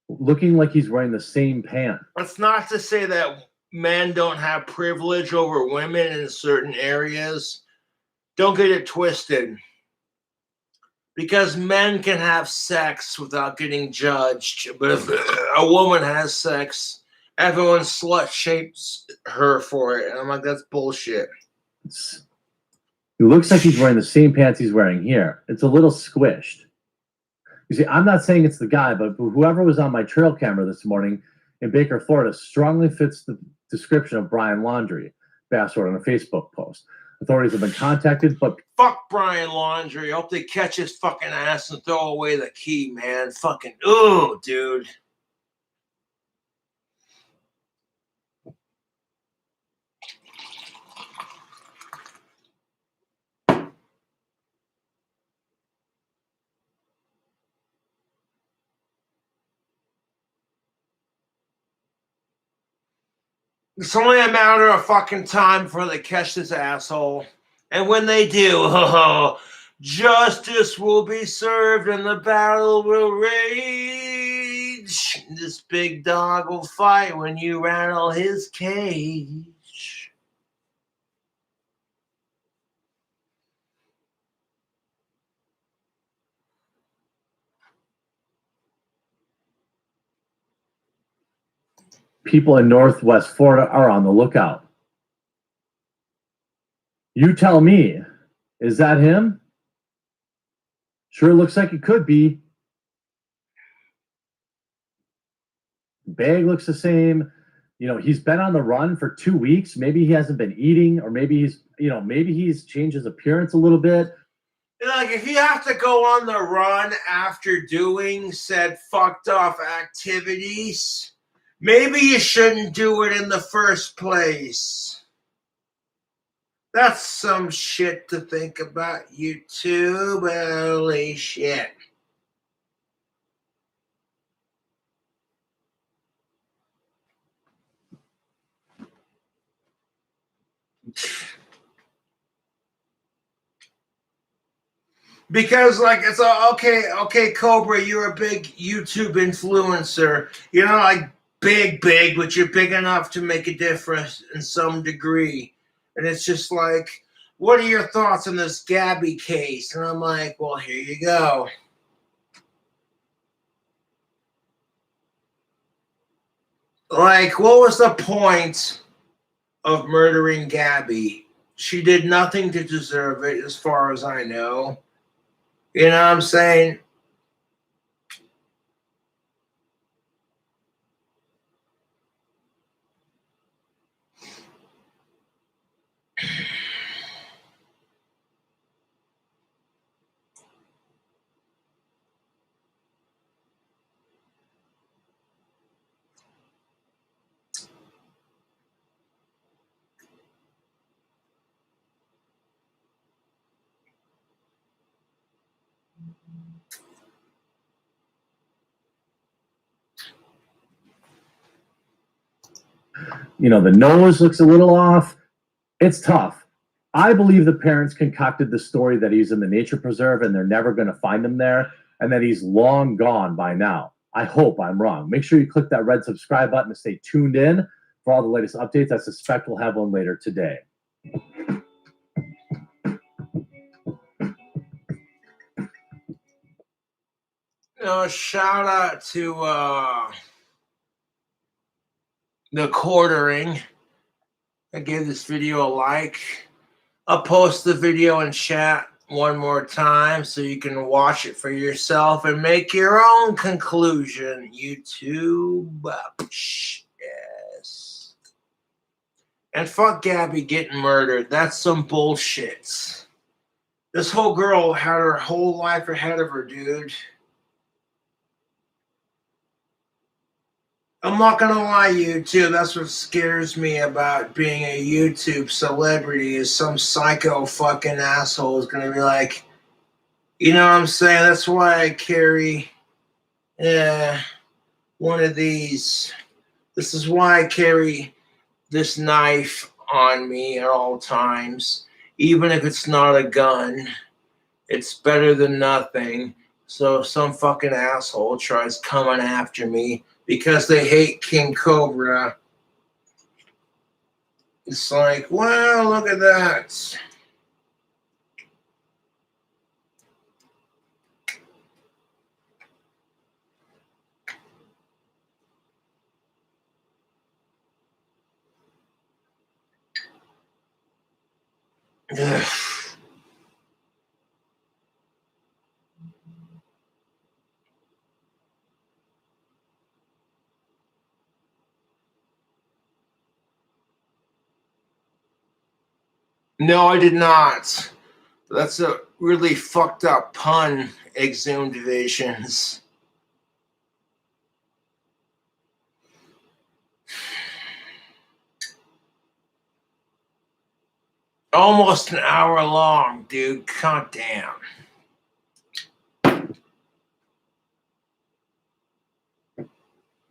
looking like he's wearing the same pant. That's not to say that men don't have privilege over women in certain areas. Don't get it twisted. Because men can have sex without getting judged. But if a woman has sex, everyone slut shapes her for it. And I'm like, that's bullshit. It looks like he's wearing the same pants he's wearing here. It's a little squished. You see, I'm not saying it's the guy, but whoever was on my trail camera this morning in Baker, Florida, strongly fits the description of Brian Laundrie, Bass wrote on a Facebook post. Authorities have been contacted, but fuck Brian Laundrie. I hope they catch his fucking ass and throw away the key, man. Fucking, ooh, dude. It's only a matter of fucking time before they catch this asshole. And when they do, justice will be served and the battle will rage. This big dog will fight when you rattle his cage. people in Northwest Florida are on the lookout. You tell me, is that him? Sure looks like it could be. Bag looks the same. You know, he's been on the run for 2 weeks. Maybe he hasn't been eating, or maybe he's changed his appearance a little bit. Like, if you have to go on the run after doing said fucked off activities, maybe you shouldn't do it in the first place. That's some shit to think about, YouTube. Holy shit. Because, like, it's okay, Cobra, you're a big YouTube influencer. You're not, like, big, but you're big enough to make a difference in some degree. And it's just like, what are your thoughts on this Gabby case? And I'm like, well, here you go. Like, what was the point of murdering Gabby? She did nothing to deserve it, as far as I know. You know what I'm saying? You know, the nose looks a little off. It's tough. I believe the parents concocted the story that he's in the nature preserve and they're never going to find him there, and that he's long gone by now. I hope I'm wrong. Make sure you click that red subscribe button to stay tuned in for all the latest updates. I suspect we'll have one later today. Shout out to the quartering. I gave this video a like. I'll post the video in chat one more time so you can watch it for yourself and make your own conclusion, YouTube. Yes. And fuck Gabby getting murdered. That's some bullshit. This whole girl had her whole life ahead of her, dude. I'm not gonna lie, YouTube, that's what scares me about being a YouTube celebrity, is some psycho fucking asshole is gonna be like, you know what I'm saying? That's why I carry one of these. This is why I carry this knife on me at all times. Even if it's not a gun, it's better than nothing. So if some fucking asshole tries coming after me because they hate King Cobra, it's like, well, look at that. Ugh. No, I did not. That's a really fucked up pun, exhumed visions. Almost an hour long, dude. God damn.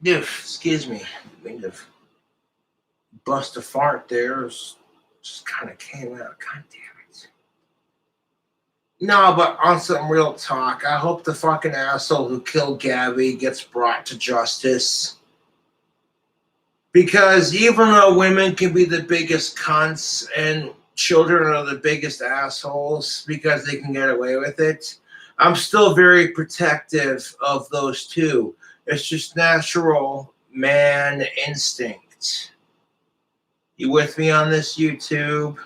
Dude, excuse me. I mean, to bust a fart there. Just kind of came out. God damn it. No, but on some real talk, I hope the fucking asshole who killed Gabby gets brought to justice. Because even though women can be the biggest cunts and children are the biggest assholes because they can get away with it, I'm still very protective of those two. It's just natural man instinct. You with me on this, YouTube?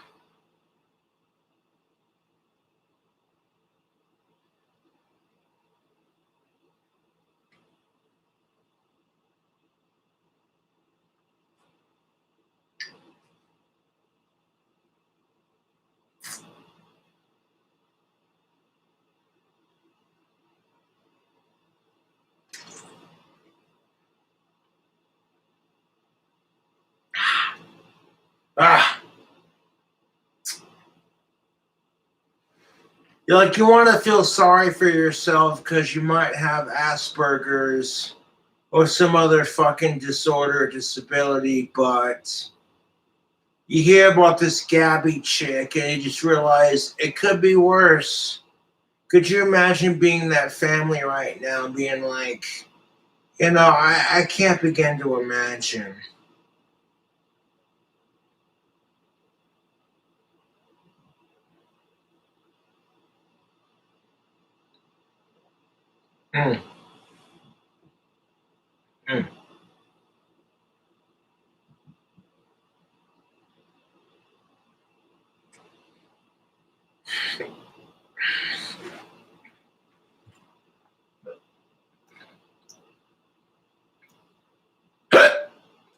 Ah. You're like, you want to feel sorry for yourself because you might have Asperger's or some other fucking disorder or disability, but you hear about this Gabby chick and you just realize it could be worse. Could you imagine being that family right now, being like, I can't begin to imagine. Mm, mm.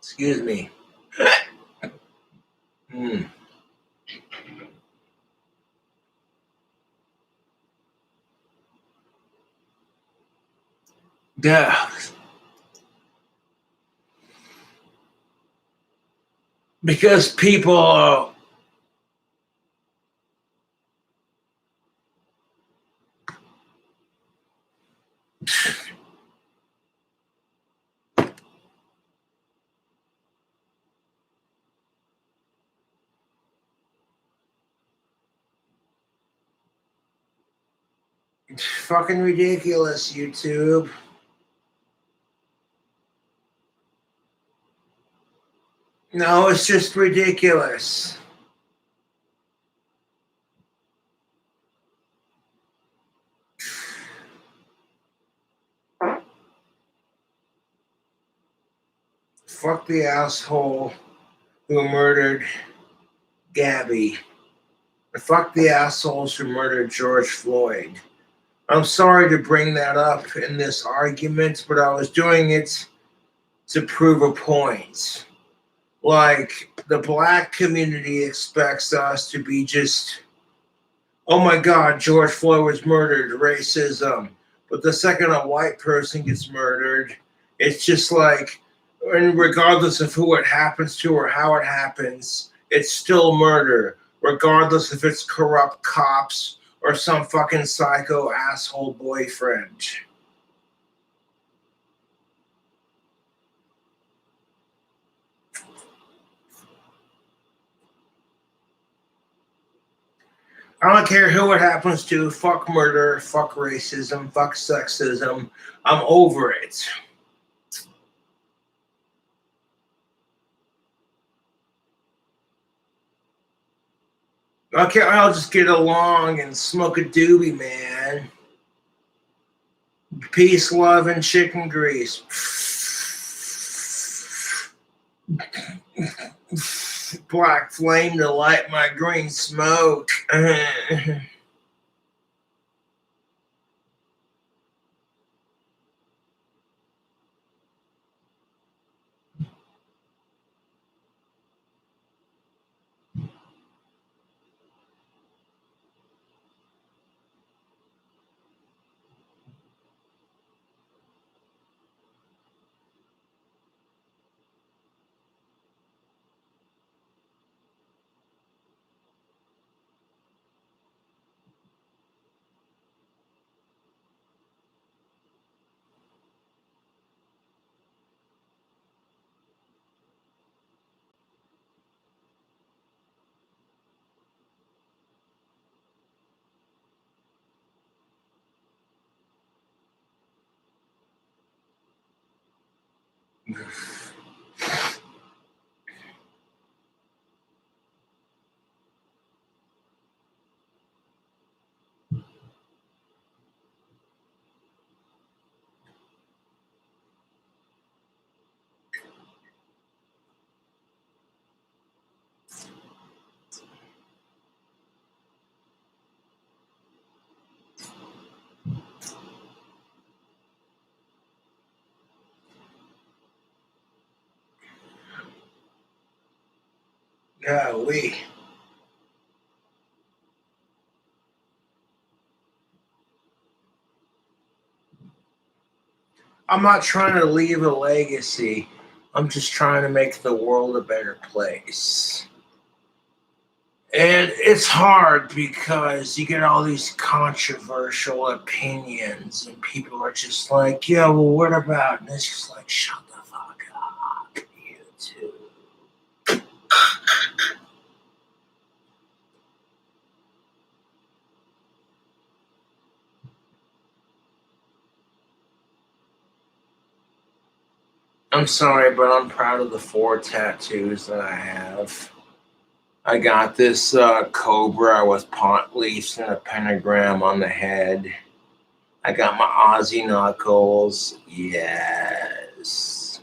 Excuse me. Mm. Yeah. Because people it's fucking ridiculous, YouTube. No, it's just ridiculous. Fuck the asshole who murdered Gabby. Fuck the assholes who murdered George Floyd. I'm sorry to bring that up in this argument, but I was doing it to prove a point. Like, the black community expects us to be just, oh my God, George Floyd was murdered, racism. But the second a white person gets murdered, it's just like, and regardless of who it happens to or how it happens, it's still murder, regardless if it's corrupt cops or some fucking psycho asshole boyfriend. I don't care who it happens to. Fuck murder, fuck racism, fuck sexism. I'm over it. Okay, I'll just get along and smoke a doobie, man. Peace, love, and chicken grease. black flame to light my green smoke. Golly. I'm not trying to leave a legacy. I'm just trying to make the world a better place. And it's hard because you get all these controversial opinions, and people are just like, yeah, well, what about? And it's just like, shut the fuck up, you two. I'm sorry, but I'm proud of the 4 tattoos that I have. I got this cobra with pot leaves and a pentagram on the head. I got my Aussie knuckles. Yes.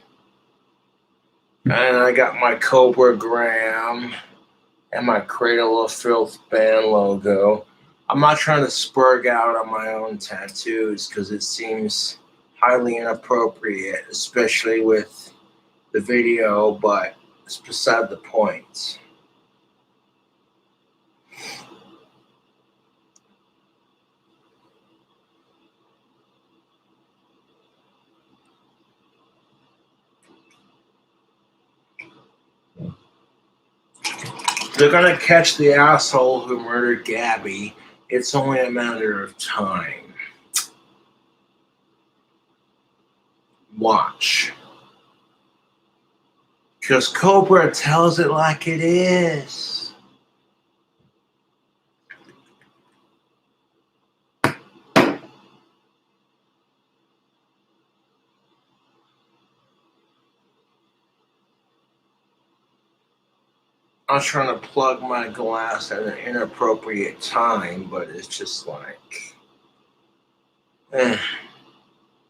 And I got my Cobra Gram and my Cradle of Filth band logo. I'm not trying to spurg out on my own tattoos because it seems highly inappropriate, especially with the video, but it's beside the point. They're gonna catch the asshole who murdered Gabby. It's only a matter of time. Watch. Because Cobra tells it like it is. I was trying to plug my glass at an inappropriate time, but it's just like...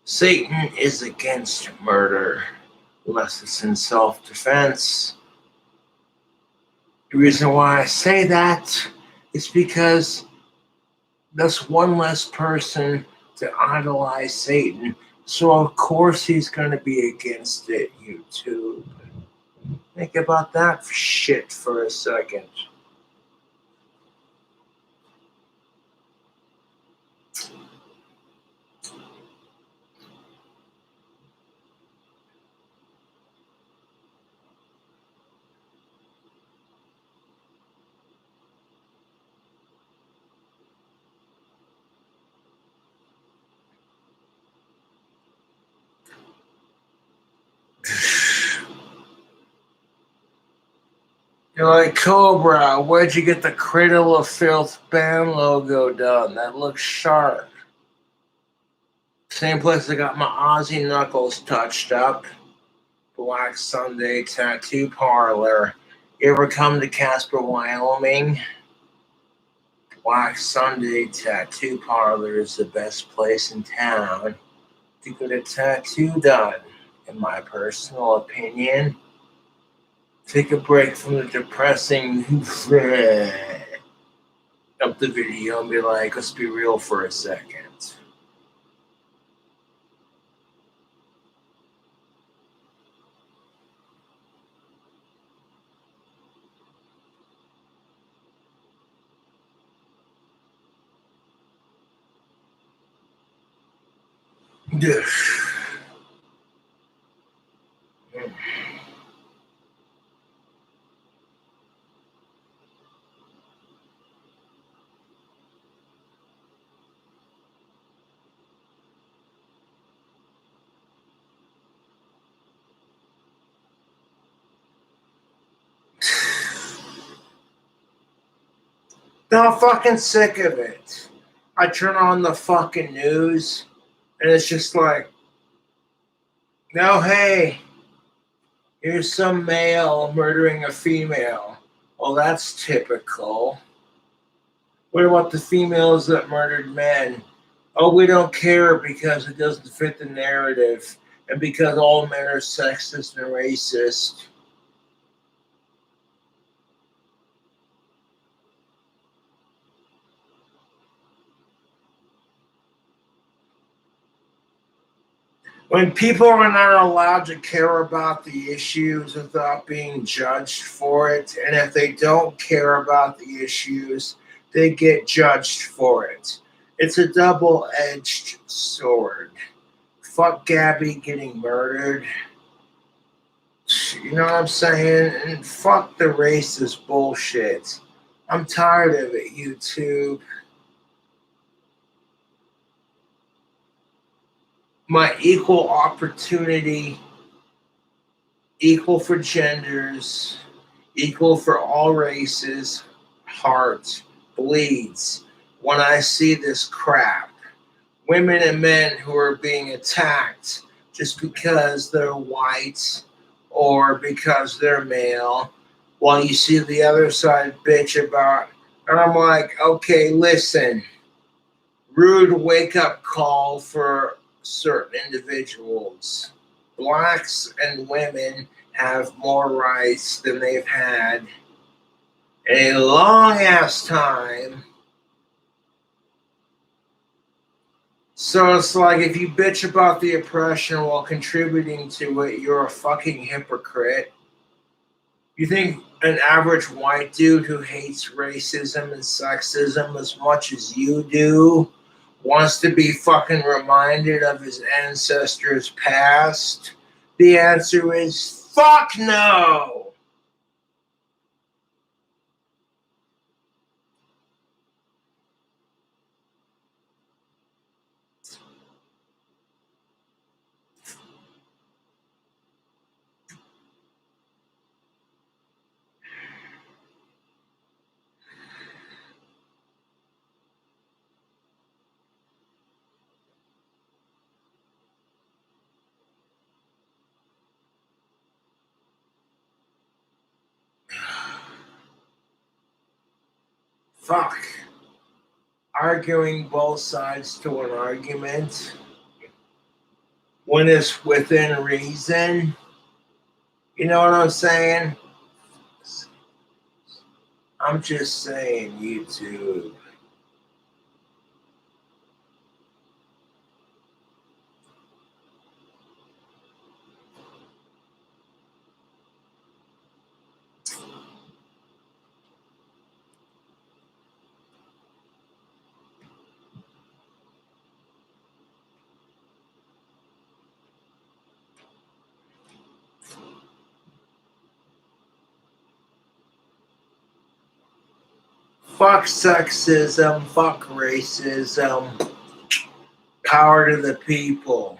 Satan is against murder, unless it's in self-defense. The reason why I say that is because that's one less person to idolize Satan. So of course he's going to be against it, YouTube. Think about that shit for a second. You're like, Cobra, where'd you get the Cradle of Filth band logo done? That looks sharp. Same place I got my Aussie knuckles touched up. Black Sunday Tattoo Parlor. You ever come to Casper, Wyoming? Black Sunday Tattoo Parlor is the best place in town to get a tattoo done, in my personal opinion. take a break from the depressing of the video and be like, let's be real for a second. No, I'm fucking sick of it. I turn on the fucking news and it's just like, no, hey, here's some male murdering a female. Well, that's typical. What about the females that murdered men? Oh, we don't care because it doesn't fit the narrative and because all men are sexist and racist. When people are not allowed to care about the issues without being judged for it, and if they don't care about the issues, they get judged for it. It's a double-edged sword. Fuck Gabby getting murdered. You know what I'm saying? And fuck the racist bullshit. I'm tired of it, YouTube. My equal opportunity, equal for genders, equal for all races, heart bleeds when I see this crap. Women and men who are being attacked just because they're white or because they're male, while you see the other side bitch about, and I'm like, okay, listen, rude wake up call for certain individuals. Blacks and women have more rights than they've had in a long ass time. So it's like if you bitch about the oppression while contributing to it, you're a fucking hypocrite. You think an average white dude who hates racism and sexism as much as you do wants to be fucking reminded of his ancestors' past? The answer is fuck no! Fuck. Arguing both sides to an argument when it's within reason. You know what I'm saying? I'm just saying, YouTube. Fuck sexism, fuck racism, power to the people.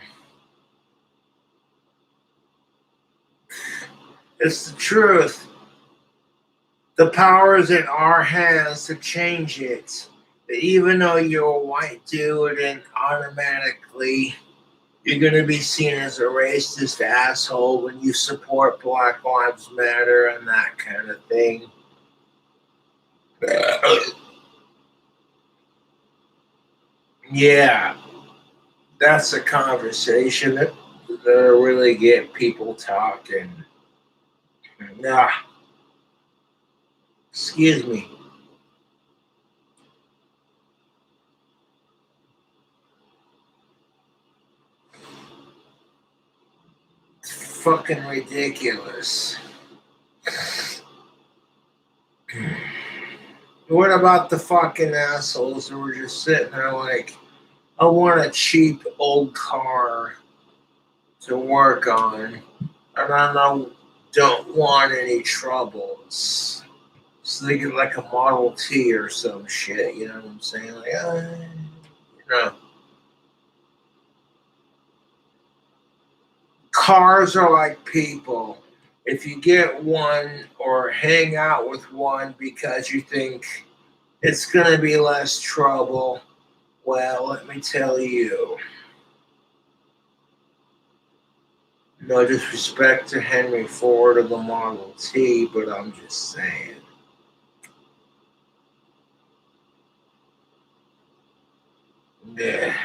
It's the truth. The power is in our hands to change it. Even though you're a white dude and automatically you're going to be seen as a racist asshole when you support Black Lives Matter and that kind of thing. Yeah, that's a conversation that really get people talking. Nah. Excuse me. It's fucking ridiculous. What about the fucking assholes who were just sitting there like, I want a cheap old car to work on, and I don't want any troubles. So they get like a Model T or some shit, you know what I'm saying? Like, you know. Cars are like people. If you get one or hang out with one because you think it's going to be less trouble, well, let me tell you. No disrespect to Henry Ford or the Model T, but I'm just saying. Yeah.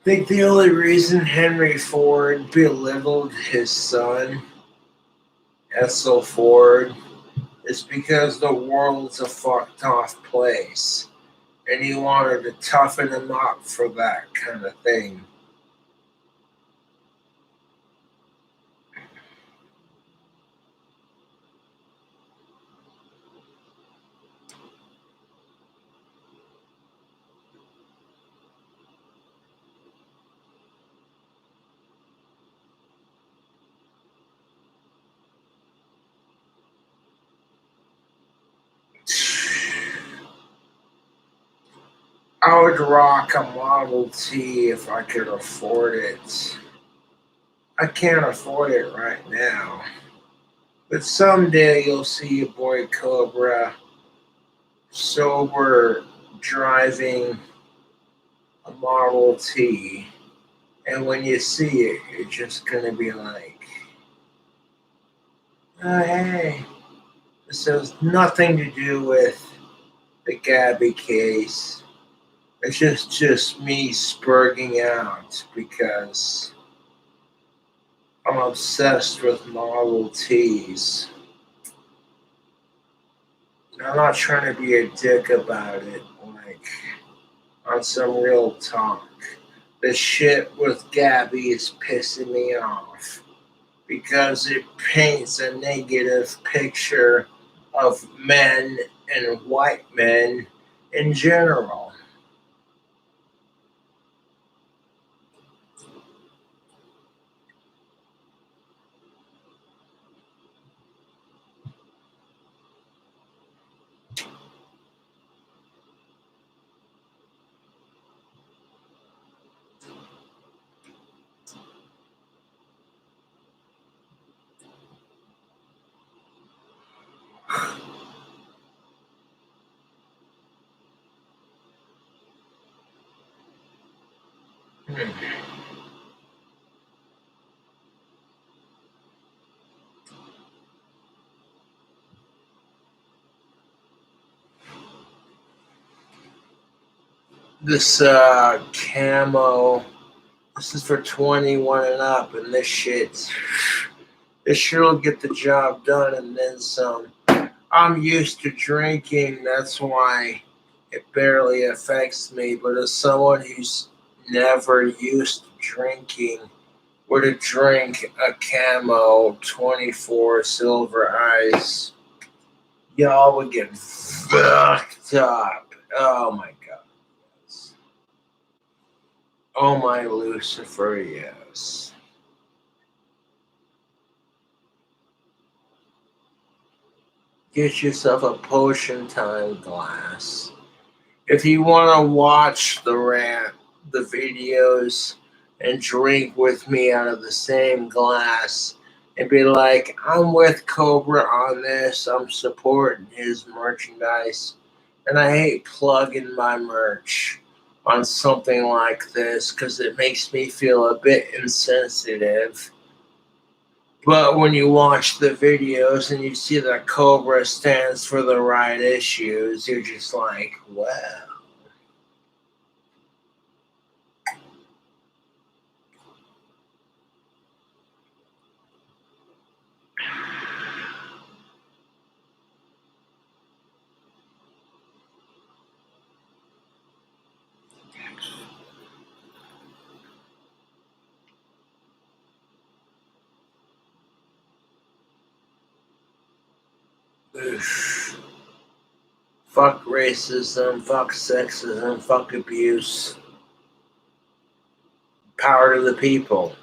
I think the only reason Henry Ford belittled his son, Edsel Ford, is because the world's a fucked off place. And he wanted to toughen him up for that kind of thing. I would rock a Model T if I could afford it. I can't afford it right now. But someday you'll see your boy Cobra sober driving a Model T. And when you see it, you're just going to be like, oh, hey, this has nothing to do with the Gabby case. It's just me spurging out because I'm obsessed with Model Ts. I'm not trying to be a dick about it, like on some real talk. The shit with Gabby is pissing me off because it paints a negative picture of men and white men in general. This camo, this is for 21 and up, and this shit will get the job done and then some. I'm used to drinking, that's why it barely affects me. But as someone who's never used to drinking, were to drink a camo 24 silver ice, y'all would get fucked up. Oh my god. Yes. Oh my Lucifer, yes. Get yourself a potion time glass. If you want to watch the rant, the videos, and drink with me out of the same glass and be like, I'm with Cobra on this, I'm supporting his merchandise, and I hate plugging my merch on something like this because it makes me feel a bit insensitive. But when you watch the videos and you see that Cobra stands for the right issues, you're just like, wow. Oof. Fuck racism, fuck sexism, fuck abuse. Power to the people.